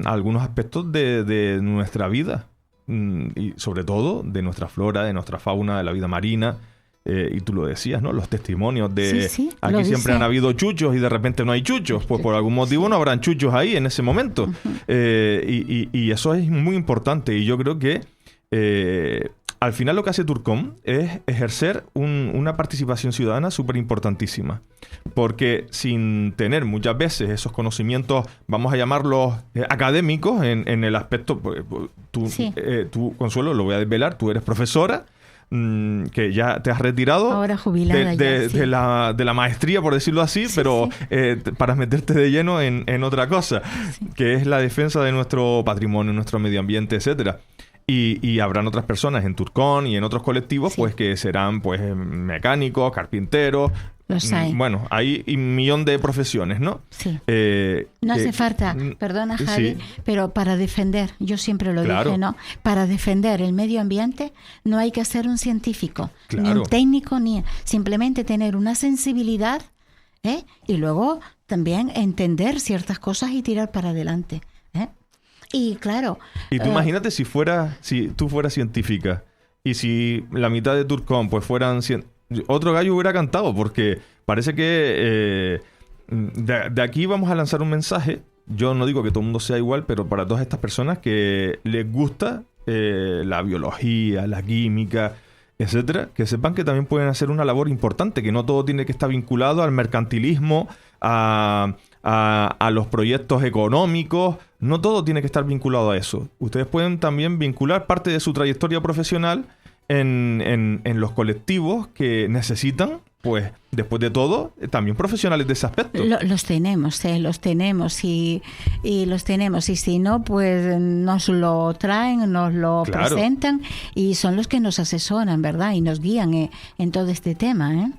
algunos aspectos de nuestra vida, y sobre todo de nuestra flora, de nuestra fauna, de la vida marina. Y tú lo decías, ¿no? Los testimonios de Sí, aquí lo siempre dice. han habido chuchos y de repente no hay chuchos, pues por algún motivo no habrán chuchos ahí en ese momento. Y eso es muy importante, y yo creo que al final lo que hace Turcom es ejercer una participación ciudadana súper importantísima, porque sin tener muchas veces esos conocimientos, vamos a llamarlos académicos, en el aspecto, pues, Sí. tú, Consuelo, lo voy a desvelar, tú eres profesora, que ya te has retirado Ahora jubilada ya, sí. de la maestría, por decirlo así, Sí, pero sí. para meterte de lleno en otra cosa, que es la defensa de nuestro patrimonio, nuestro medio ambiente, etcétera. Y habrán otras personas en Turcón y en otros colectivos, Sí. pues que serán pues mecánicos, carpinteros. Los hay. Bueno, hay un millón de profesiones, ¿no? Sí. No hace falta, perdona Javi, sí. pero para defender, yo siempre lo Claro. dije, ¿no? Para defender el medio ambiente no hay que ser un científico, ni Claro. un técnico, ni simplemente tener una sensibilidad, y luego también entender ciertas cosas y tirar para adelante. Y claro... Y tú imagínate si tú fueras científica y si la mitad de Turcón pues fueran... Otro gallo hubiera cantado, porque parece que de aquí vamos a lanzar un mensaje. Yo no digo que todo el mundo sea igual, pero para todas estas personas que les gusta la biología, la química, etcétera, que sepan que también pueden hacer una labor importante, que no todo tiene que estar vinculado al mercantilismo, a los proyectos económicos. No todo tiene que estar vinculado a eso. Ustedes pueden también vincular parte de su trayectoria profesional en los colectivos que necesitan pues después de todo, también profesionales de ese aspecto. Los tenemos y los tenemos. Y si no, pues nos lo traen, nos lo presentan y son los que nos asesoran, ¿verdad? Y nos guían en todo este tema, ¿eh?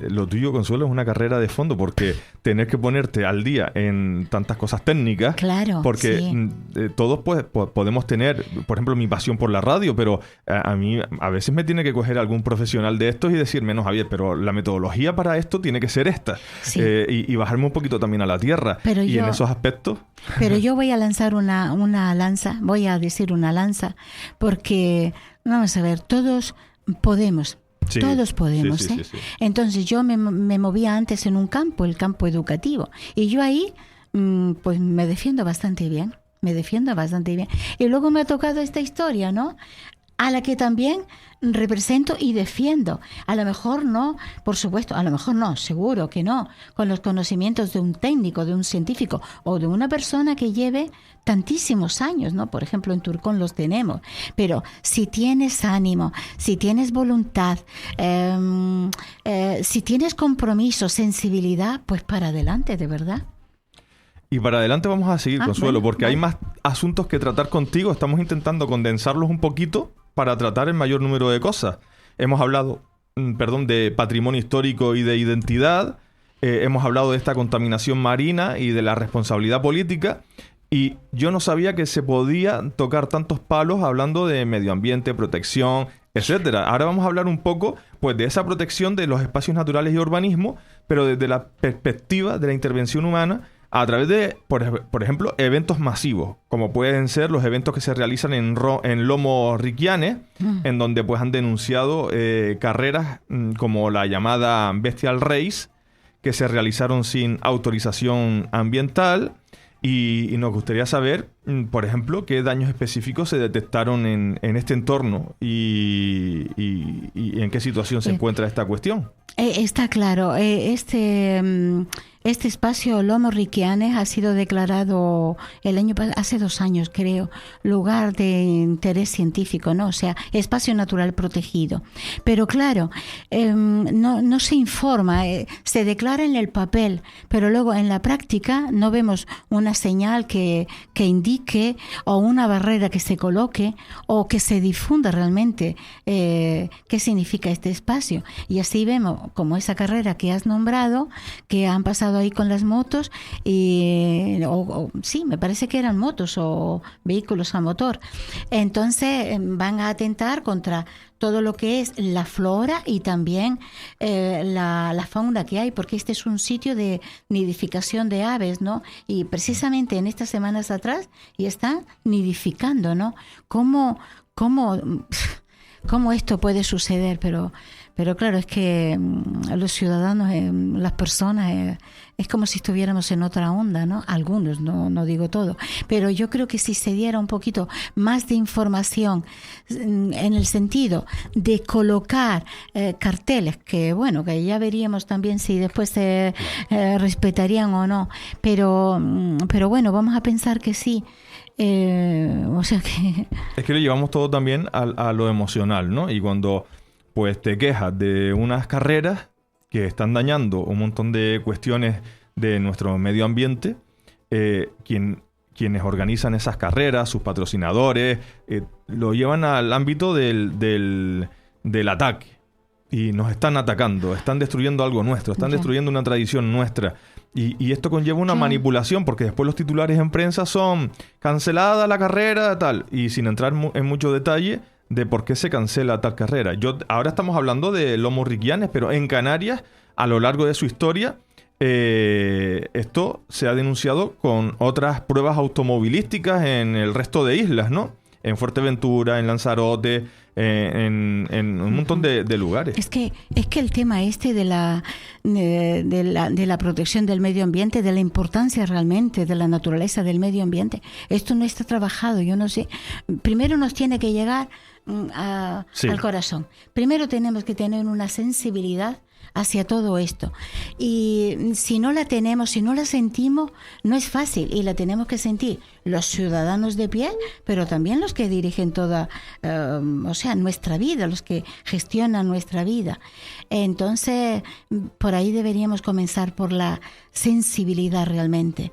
Lo tuyo, Consuelo, es una carrera de fondo, porque tener que ponerte al día en tantas cosas técnicas. Claro, porque sí. Todos pues, podemos tener, por ejemplo, mi pasión por la radio, pero a mí a veces me tiene que coger algún profesional de estos y decirme, no, Javier, pero la metodología para esto tiene que ser esta. Sí. Y bajarme un poquito también a la tierra. En esos aspectos... Pero yo voy a lanzar una lanza, voy a decir una lanza, porque, vamos a ver, todos podemos. Sí, todos podemos, sí. Entonces yo me movía antes en un campo, el campo educativo, y yo ahí pues me defiendo bastante bien. Y luego me ha tocado esta historia, ¿no? A la que también represento y defiendo. A lo mejor no, por supuesto, a lo mejor no, seguro que no, con los conocimientos de un técnico, de un científico o de una persona que lleve tantísimos años, ¿no? Por ejemplo, en Tourcoing los tenemos. Pero si tienes ánimo, si tienes voluntad, si tienes compromiso, sensibilidad, pues para adelante, de verdad. Y para adelante vamos a seguir, Consuelo, porque hay más asuntos que tratar contigo. Estamos intentando condensarlos un poquito para tratar el mayor número de cosas. Hemos hablado, de patrimonio histórico y de identidad. Hemos hablado de esta contaminación marina y de la responsabilidad política. Y yo no sabía que se podía tocar tantos palos hablando de medio ambiente, protección, etcétera. Ahora vamos a hablar un poco, pues, de esa protección de los espacios naturales y urbanismo, pero desde la perspectiva de la intervención humana, a través de, por ejemplo, eventos masivos, como pueden ser los eventos que se realizan en Lomos Riquianes, en donde pues han denunciado carreras como la llamada Bestial Race, que se realizaron sin autorización ambiental, y nos gustaría saber, por ejemplo, qué daños específicos se detectaron en este entorno y en qué situación se encuentra esta cuestión. Está claro, este espacio Lomos Riquianes ha sido declarado hace 2 años, creo, lugar de interés científico, ¿no? O sea, espacio natural protegido. Pero claro, no se informa, se declara en el papel, pero luego en la práctica no vemos una señal que indique, o una barrera que se coloque, o que se difunda realmente qué significa este espacio. Y así vemos como esa carrera que has nombrado, que han pasado ahí con las motos, sí, me parece que eran motos o vehículos a motor. Entonces van a atentar contra todo lo que es la flora y también la fauna que hay, porque este es un sitio de nidificación de aves, ¿no? Y precisamente en estas semanas atrás y están nidificando, ¿no? ¿Cómo esto puede suceder? Pero claro, es que los ciudadanos, las personas, es como si estuviéramos en otra onda, ¿no? Algunos, no digo todo. Pero yo creo que si se diera un poquito más de información en el sentido de colocar carteles, que ya veríamos también si después se respetarían o no. Pero bueno, vamos a pensar que sí. O sea que... Es que lo llevamos todo también a lo emocional, ¿no? Y cuando pues te quejas de unas carreras que están dañando un montón de cuestiones de nuestro medio ambiente, quienes organizan esas carreras, sus patrocinadores, lo llevan al ámbito del ataque. Y nos están atacando, están destruyendo algo nuestro, están destruyendo una tradición nuestra. Y esto conlleva una manipulación, porque después los titulares en prensa son cancelada la carrera, tal, y sin entrar en mucho detalle de por qué se cancela tal carrera. Ahora estamos hablando de Lomos Riquianes, pero en Canarias, a lo largo de su historia, esto se ha denunciado con otras pruebas automovilísticas en el resto de islas, ¿no? En Fuerteventura, en Lanzarote, en un montón de lugares. Es que el tema de la protección del medio ambiente, de la importancia realmente de la naturaleza del medio ambiente, esto no está trabajado. Yo no sé. Primero nos tiene que llegar al corazón. Primero tenemos que tener una sensibilidad hacia todo esto. Y si no la tenemos, si no la sentimos, no es fácil, y la tenemos que sentir los ciudadanos de pie, pero también los que dirigen toda, nuestra vida, los que gestionan nuestra vida. Entonces, por ahí deberíamos comenzar, por la sensibilidad realmente.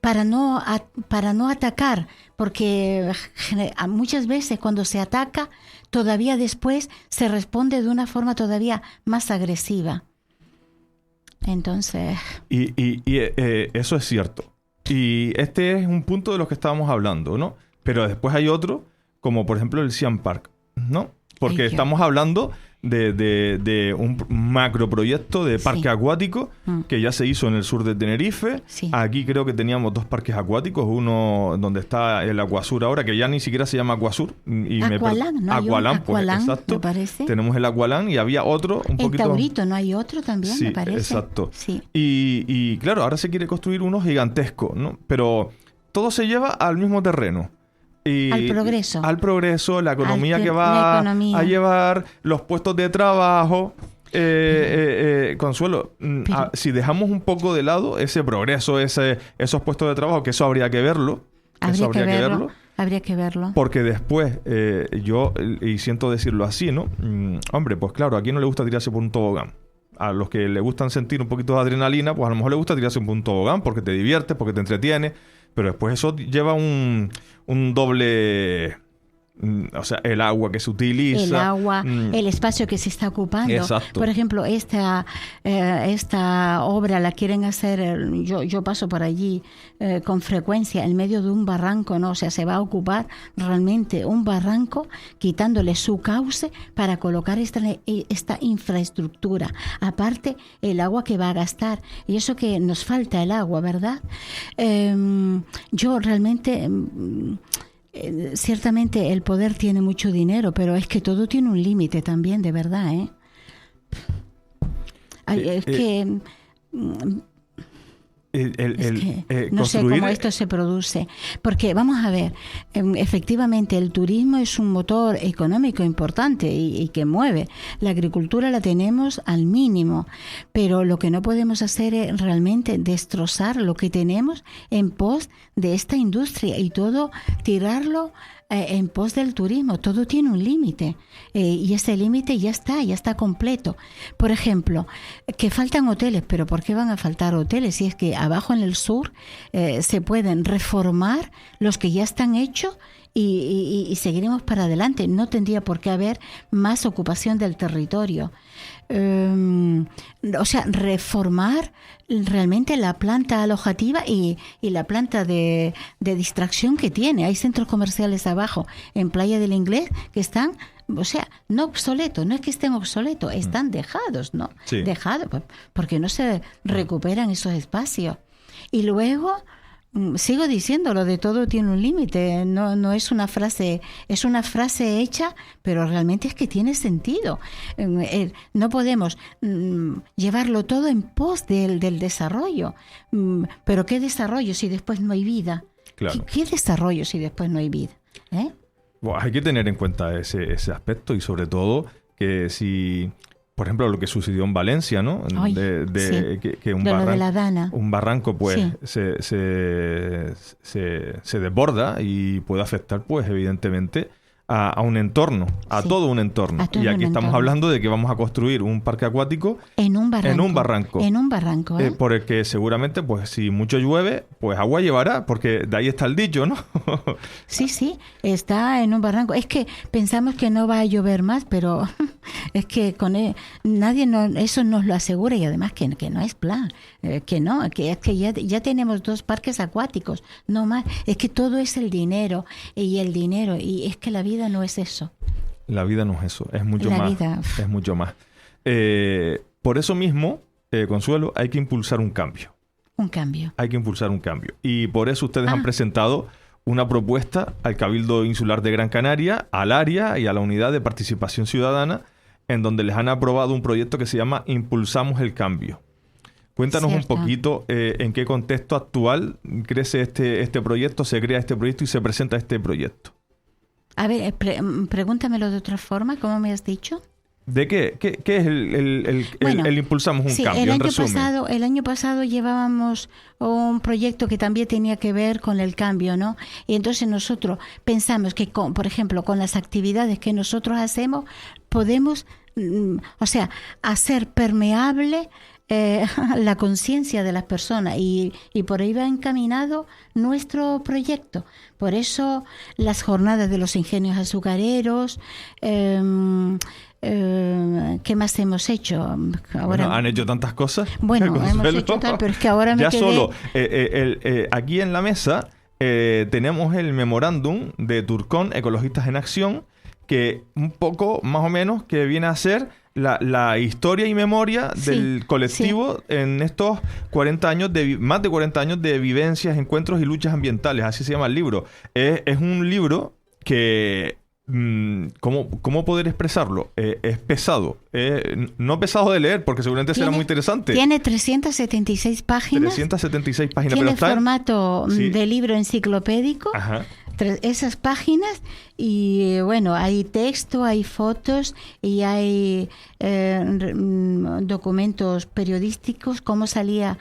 Para no atacar, porque muchas veces cuando se ataca, todavía después se responde de una forma todavía más agresiva. Entonces... Y eso es cierto. Y este es un punto de los que estábamos hablando, ¿no? Pero después hay otro, como por ejemplo el Siam Park, ¿no? Porque estamos hablando de un macroproyecto de parque acuático que ya se hizo en el sur de Tenerife. Sí. Aquí creo que teníamos 2 parques acuáticos, uno donde está el Aquasur ahora, que ya ni siquiera se llama Aquasur. Aqualand, ¿no? Aqualand, pues, Aqualand, exacto. me parece. Tenemos el Aqualand y había otro un poquito... El Taurito, ¿no hay otro también? Sí, me parece. Exacto. Sí. Y claro, ahora se quiere construir uno gigantesco, ¿no? Pero todo se lleva al mismo terreno. Y al progreso, la economía que va a llevar, los puestos de trabajo. Consuelo, si dejamos un poco de lado ese progreso, esos puestos de trabajo, que eso habría que verlo. Habría que verlo. Porque después, yo, y siento decirlo así, ¿no? Hombre, pues claro, ¿a quién no le gusta tirarse por un tobogán? A los que le gustan sentir un poquito de adrenalina, pues a lo mejor le gusta tirarse por un tobogán porque te diviertes, porque te entretiene. Pero después eso lleva un doble... O sea, el agua que se utiliza. El agua, el espacio que se está ocupando. Exacto. Por ejemplo, esta obra la quieren hacer, yo paso por allí con frecuencia, en medio de un barranco, ¿no? O sea, se va a ocupar realmente un barranco, quitándole su cauce para colocar esta infraestructura. Aparte, el agua que va a gastar. Y eso que nos falta el agua, ¿verdad? Yo realmente... ciertamente el poder tiene mucho dinero, pero es que todo tiene un límite también, de verdad, ¿eh? No sé cómo esto se produce, porque vamos a ver, efectivamente el turismo es un motor económico importante y que mueve. La agricultura la tenemos al mínimo, pero lo que no podemos hacer es realmente destrozar lo que tenemos en pos de esta industria y todo tirarlo en pos del turismo. Todo tiene un límite y ese límite ya está completo. Por ejemplo, que faltan hoteles, pero ¿por qué van a faltar hoteles? Si es que abajo en el sur se pueden reformar los que ya están hechos y seguiremos para adelante. No tendría por qué haber más ocupación del territorio. O sea, reformar realmente la planta alojativa y la planta de distracción que tiene. Hay centros comerciales abajo en Playa del Inglés que están, o sea, no obsoletos, no es que estén obsoletos, están dejados, ¿no? Sí. Dejados, porque no se recuperan esos espacios. Y luego... sigo diciéndolo, de todo tiene un límite, no es una frase, es una frase hecha, pero realmente es que tiene sentido. No podemos llevarlo todo en pos del desarrollo. Pero ¿qué desarrollo si después no hay vida? Claro. ¿Qué desarrollo si después no hay vida? Bueno, hay que tener en cuenta ese aspecto y sobre todo que si... Por ejemplo, lo que sucedió en Valencia, ¿no? Ay, Que un barranco, pues, sí. se desborda y puede afectar, pues, evidentemente, a un entorno, todo un entorno. Y aquí estamos hablando de que vamos a construir un parque acuático en un barranco. Por el que seguramente, pues, si mucho llueve, pues agua llevará, porque de ahí está el dicho, ¿no? Sí, está en un barranco. Es que pensamos que no va a llover más, pero es que con nadie eso nos lo asegura, y además que no es plan, que es que ya tenemos 2 parques acuáticos, no más. Es que todo es el dinero, y es que la vida no es eso. La vida no es eso, es mucho más. Es mucho más. Por eso mismo, Consuelo, hay que impulsar un cambio. Hay que impulsar un cambio. Y por eso ustedes han presentado una propuesta al Cabildo Insular de Gran Canaria, al área y a la Unidad de Participación Ciudadana, en donde les han aprobado un proyecto que se llama Impulsamos el Cambio. Cuéntanos un poquito en qué contexto actual crece este proyecto, se crea este proyecto y se presenta este proyecto. A ver, pregúntamelo de otra forma, ¿cómo me has dicho? ¿De qué? ¿Qué es el impulsamos un cambio? El año pasado llevábamos un proyecto que también tenía que ver con el cambio, ¿no? Y entonces nosotros pensamos que, por ejemplo, con las actividades que nosotros hacemos, podemos, hacer permeable la conciencia de las personas y por ahí va encaminado nuestro proyecto. Por eso las jornadas de los ingenios azucareros, ¿qué más hemos hecho? Ahora, han hecho tantas cosas. Bueno, hemos hecho tal, pero es que ahora me ya quedé... solo, aquí en la mesa tenemos el memorándum de Turcón, Ecologistas en Acción, que un poco, más o menos, que viene a ser la historia y memoria del colectivo en estos 40 años, más de 40 años de vivencias, encuentros y luchas ambientales. Así se llama el libro. Es un libro que... ¿Cómo poder expresarlo? Es pesado. No pesado de leer, porque seguramente será muy interesante. Tiene 376 páginas. 376 páginas. Tiene pero formato de libro enciclopédico. Ajá. Esas páginas y bueno, hay texto, hay fotos y hay documentos periodísticos, cómo salía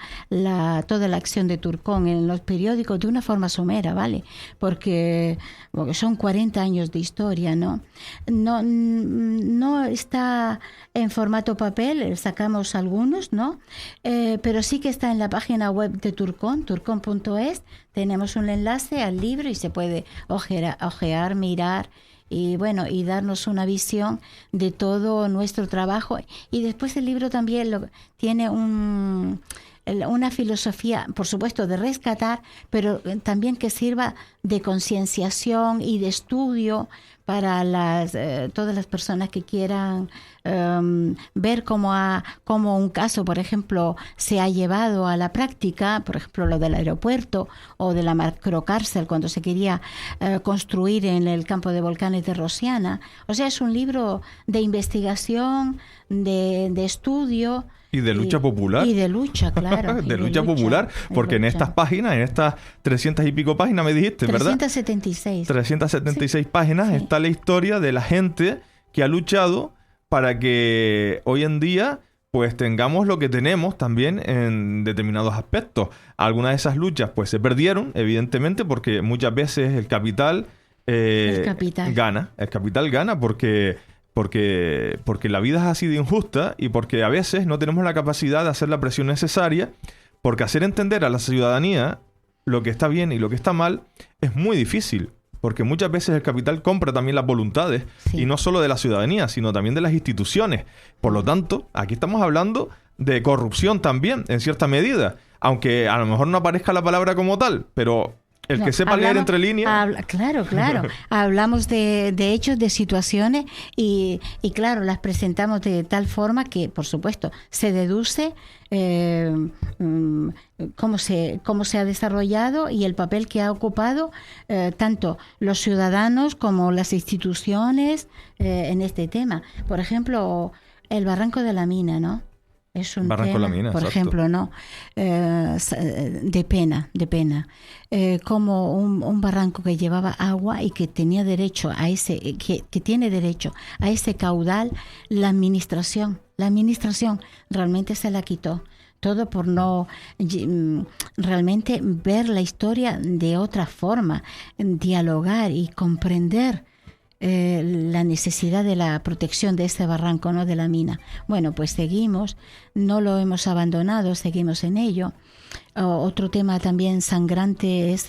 toda la acción de Turcón en los periódicos de una forma somera, ¿vale? Porque son 40 años de historia, ¿no? No está en formato papel, sacamos algunos, ¿no? Pero sí que está en la página web de Turcón, turcón.es. Tenemos un enlace al libro y se puede ojear, mirar y bueno, y darnos una visión de todo nuestro trabajo. Y después el libro también tiene una filosofía, por supuesto, de rescatar, pero también que sirva de concienciación y de estudio para todas las personas que quieran ver cómo un caso, por ejemplo, se ha llevado a la práctica, por ejemplo, lo del aeropuerto o de la macrocárcel cuando se quería construir en el campo de volcanes de Rosiana. O sea, es un libro de investigación, de estudio. Y de lucha popular. Y de lucha, claro. de lucha popular, porque en estas páginas, en estas 300 y pico páginas me dijiste, ¿verdad? 376. 376 páginas está la historia de la gente que ha luchado para que hoy en día pues tengamos lo que tenemos también en determinados aspectos. Algunas de esas luchas pues se perdieron, evidentemente, porque muchas veces el capital gana. El capital gana porque la vida es así de injusta y porque a veces no tenemos la capacidad de hacer la presión necesaria, porque hacer entender a la ciudadanía lo que está bien y lo que está mal es muy difícil, porque muchas veces el capital compra también las voluntades, y no solo de la ciudadanía, sino también de las instituciones. Por lo tanto, aquí estamos hablando de corrupción también, en cierta medida, aunque a lo mejor no aparezca la palabra como tal, pero... que sepa leer entre líneas. Claro. Hablamos de hechos, de situaciones y claro, las presentamos de tal forma que, por supuesto, se deduce cómo se ha desarrollado y el papel que ha ocupado tanto los ciudadanos como las instituciones en este tema. Por ejemplo, el Barranco de la Mina, ¿no? Es un Barranco tema, la Mina, por exacto. ejemplo, ¿no? De pena. Como un barranco que llevaba agua y que tenía derecho a que tiene derecho a ese caudal, la administración realmente se la quitó. Todo por no realmente ver la historia de otra forma, dialogar y comprender la necesidad de la protección de este barranco, ¿no? De la mina. Bueno, pues seguimos, no lo hemos abandonado, seguimos en ello. Otro tema también sangrante es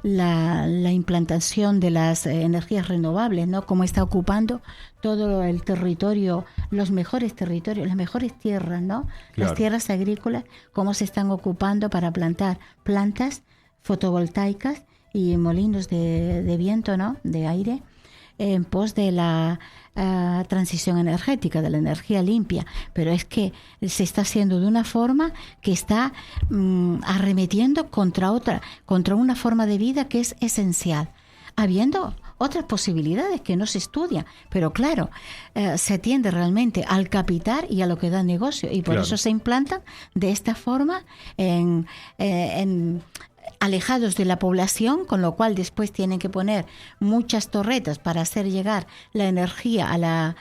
la implantación de las energías renovables, ¿no? Cómo está ocupando todo el territorio, los mejores territorios, las mejores tierras, ¿no? Claro. Las tierras agrícolas, cómo se están ocupando para plantar plantas fotovoltaicas y molinos de viento, ¿no? De aire, en pos de la transición energética, de la energía limpia, pero es que se está haciendo de una forma que está arremetiendo contra una forma de vida que es esencial, habiendo otras posibilidades que no se estudian, pero claro, se atiende realmente al capital y a lo que da negocio, y por eso se implantan de esta forma en alejados de la población, con lo cual después tienen que poner muchas torretas para hacer llegar la energía a la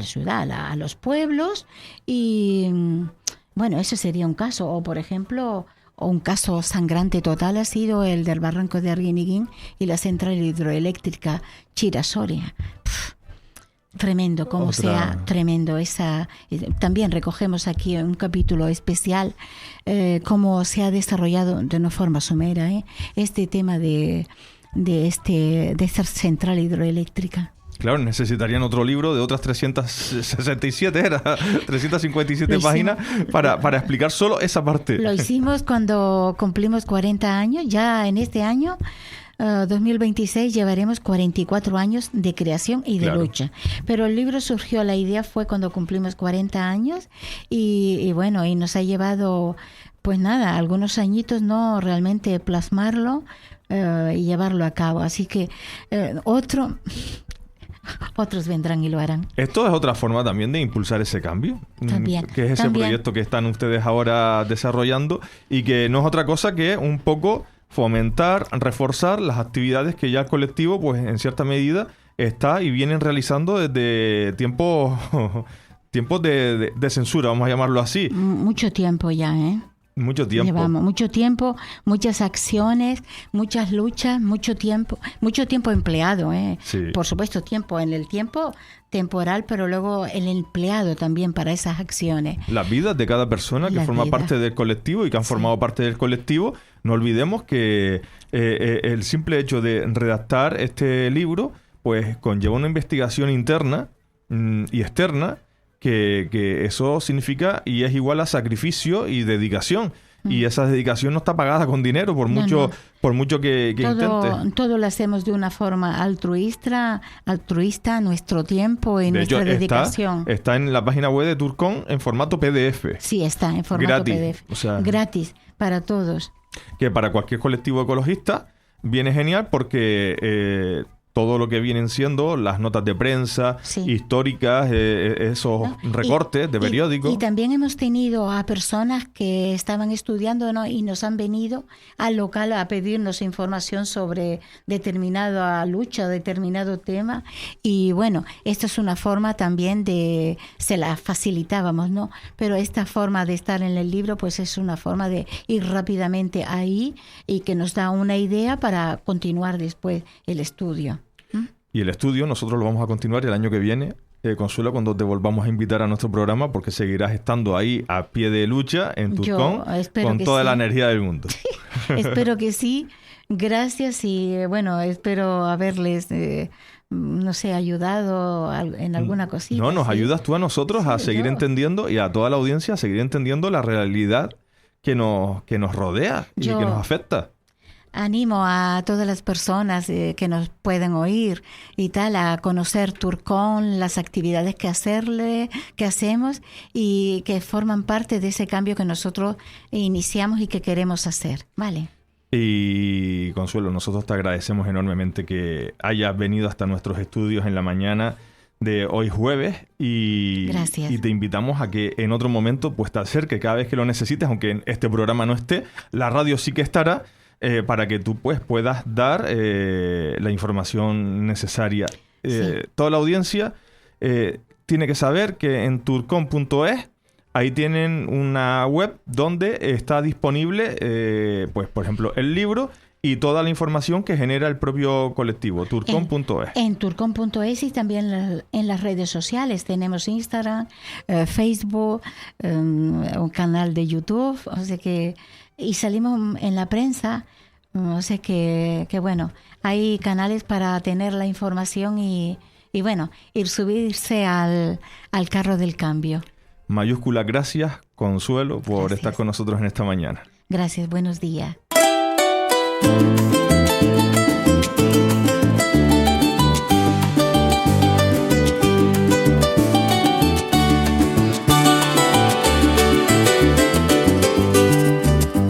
ciudad, a los pueblos. Y bueno, ese sería un caso. O por ejemplo, un caso sangrante total ha sido el del barranco de Arguineguín y la central hidroeléctrica Chira-Soria. Tremendo, como sea, tremendo. También recogemos aquí un capítulo especial cómo se ha desarrollado de una forma somera este tema de esta central hidroeléctrica. Claro, necesitarían otro libro de otras 357 páginas para explicar solo esa parte. Lo hicimos cuando cumplimos 40 años, ya en este año 2026 llevaremos 44 años de creación y de lucha. Pero el libro surgió, la idea fue cuando cumplimos 40 años y bueno, y nos ha llevado, pues nada, algunos añitos, ¿no? Realmente plasmarlo y llevarlo a cabo. Así que otros vendrán y lo harán. Esto es otra forma también de impulsar ese cambio, también, que es ese proyecto que están ustedes ahora desarrollando y que no es otra cosa que un poco fomentar, reforzar las actividades que ya el colectivo, pues en cierta medida, está y vienen realizando desde tiempos de censura, vamos a llamarlo así. Mucho tiempo ya, Mucho tiempo. Llevamos mucho tiempo, muchas acciones, muchas luchas, mucho tiempo empleado, Sí. Por supuesto, tiempo temporal, pero luego el empleado también para esas acciones. Las vidas de cada persona que forma parte del colectivo y que han formado parte del colectivo. No olvidemos que el simple hecho de redactar este libro pues conlleva una investigación interna y externa que eso significa y es igual a sacrificio y dedicación. Y esa dedicación no está pagada con dinero por mucho que intente. Todo lo hacemos de una forma altruista, nuestro tiempo y nuestra dedicación. Está en la página web de Turcón en formato PDF. Sí, está en formato PDF. O sea, gratis para todos. Que para cualquier colectivo ecologista viene genial porque todo lo que vienen siendo las notas de prensa históricas, esos recortes de periódicos. Y también hemos tenido a personas que estaban estudiando, ¿no? Y nos han venido al local a pedirnos información sobre determinada lucha, determinado tema. Y bueno, esta es una forma también se la facilitábamos, ¿no? Pero esta forma de estar en el libro, pues es una forma de ir rápidamente ahí y que nos da una idea para continuar después el estudio. Y el estudio nosotros lo vamos a continuar el año que viene, Consuelo, cuando te volvamos a invitar a nuestro programa, porque seguirás estando ahí a pie de lucha en Turcón con toda la energía del mundo. Espero que sí. Gracias y bueno, espero haberles ayudado en alguna cosita. No, nos ayudas tú a nosotros a seguir entendiendo y a toda la audiencia a seguir entendiendo la realidad que nos rodea y que nos afecta. Animo a todas las personas que nos pueden oír y tal a conocer Turcón, las actividades que hacemos y que forman parte de ese cambio que nosotros iniciamos y que queremos hacer. ¿Vale? Y Consuelo, nosotros te agradecemos enormemente que hayas venido hasta nuestros estudios en la mañana de hoy jueves Gracias. Y te invitamos a que en otro momento pues te acerques cada vez que lo necesites, aunque en este programa no esté, la radio sí que estará. Para que tú pues puedas dar la información necesaria. Toda la audiencia tiene que saber que en turcón.es ahí tienen una web donde está disponible, pues por ejemplo, el libro y toda la información que genera el propio colectivo, turcón.es. En turcón.es y también en las redes sociales. Tenemos Instagram, Facebook, un canal de YouTube, o sea que... Y salimos en la prensa, o sea que bueno, hay canales para tener la información y bueno, subirse al carro del cambio. Mayúscula gracias, Consuelo, por estar con nosotros en esta mañana. Gracias, buenos días.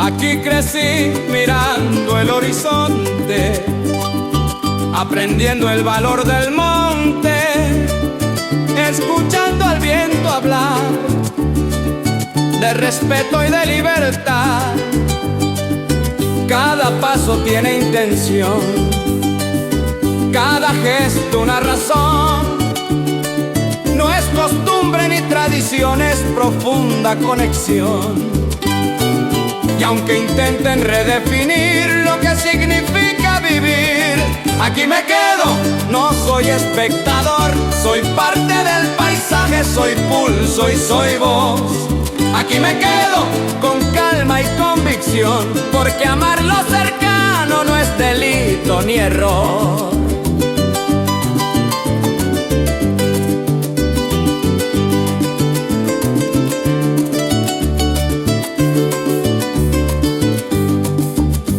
Aquí crecí mirando el horizonte, aprendiendo el valor del monte, escuchando al viento hablar de respeto y de libertad. Cada paso tiene intención, cada gesto una razón. No es costumbre ni tradición, es profunda conexión. Y aunque intenten redefinir lo que significa vivir, aquí me quedo, no soy espectador, soy parte del paisaje, soy pulso y soy voz. Aquí me quedo con calma y convicción, porque amar lo cercano no es delito ni error.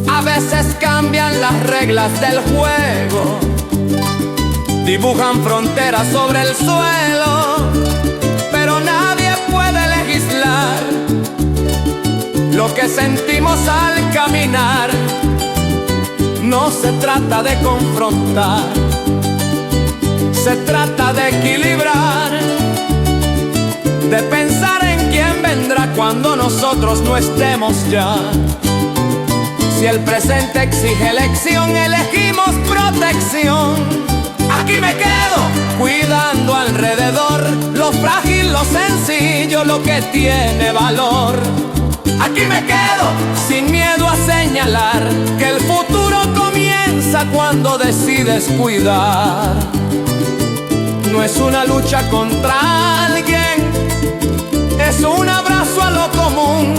A veces cambian las reglas del juego, dibujan fronteras sobre el suelo, pero nadie puede legislar lo que sentimos al caminar. No se trata de confrontar, se trata de equilibrar, de pensar en quién vendrá cuando nosotros no estemos ya. Si el presente exige elección, elegimos protección. Aquí me quedo, cuidando alrededor lo frágil, lo sencillo, lo que tiene valor. Aquí me quedo, sin miedo a señalar que el futuro comienza cuando decides cuidar. No es una lucha contra alguien, es un abrazo a lo común.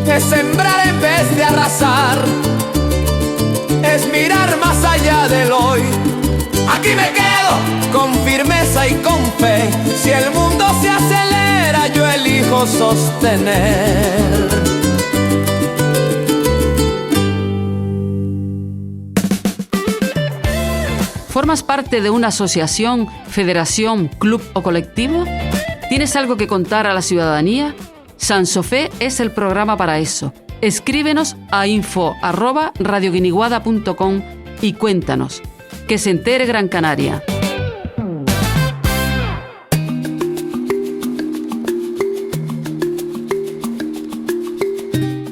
Es sembrar en vez de arrasar, es mirar más allá del hoy. Aquí me quedo, con firmeza y con fe. Si el mundo se acelera, yo elijo sostener. ¿Formas parte de una asociación, federación, club o colectivo? ¿Tienes algo que contar a la ciudadanía? Sansofé es el programa para eso. Escríbenos a info@radioguiniguada.com y cuéntanos. Que se entere Gran Canaria.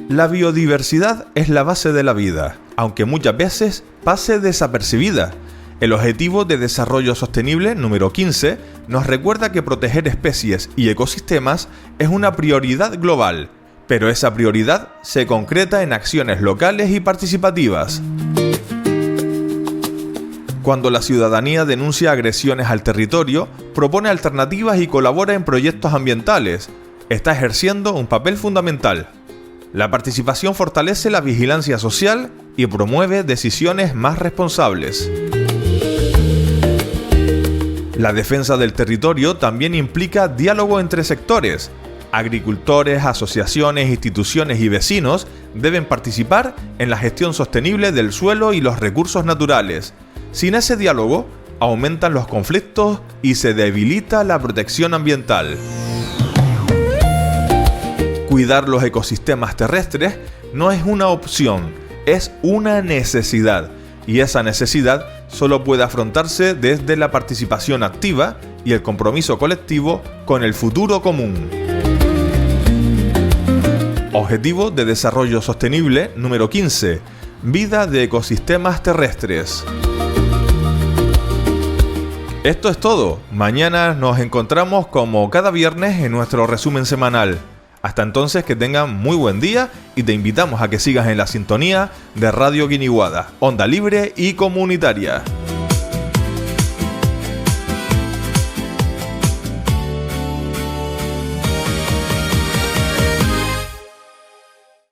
La biodiversidad es la base de la vida, aunque muchas veces pase desapercibida. El Objetivo de Desarrollo Sostenible número 15 nos recuerda que proteger especies y ecosistemas es una prioridad global, pero esa prioridad se concreta en acciones locales y participativas. Cuando la ciudadanía denuncia agresiones al territorio, propone alternativas y colabora en proyectos ambientales, está ejerciendo un papel fundamental. La participación fortalece la vigilancia social y promueve decisiones más responsables. La defensa del territorio también implica diálogo entre sectores. Agricultores, asociaciones, instituciones y vecinos deben participar en la gestión sostenible del suelo y los recursos naturales. Sin ese diálogo, aumentan los conflictos y se debilita la protección ambiental. Cuidar los ecosistemas terrestres no es una opción, es una necesidad. Y esa necesidad solo puede afrontarse desde la participación activa y el compromiso colectivo con el futuro común. Objetivo de Desarrollo Sostenible número 15. Vida de ecosistemas terrestres. Esto es todo. Mañana nos encontramos como cada viernes en nuestro resumen semanal. Hasta entonces, que tengan muy buen día y te invitamos a que sigas en la sintonía de Radio Guiniguada, onda libre y comunitaria.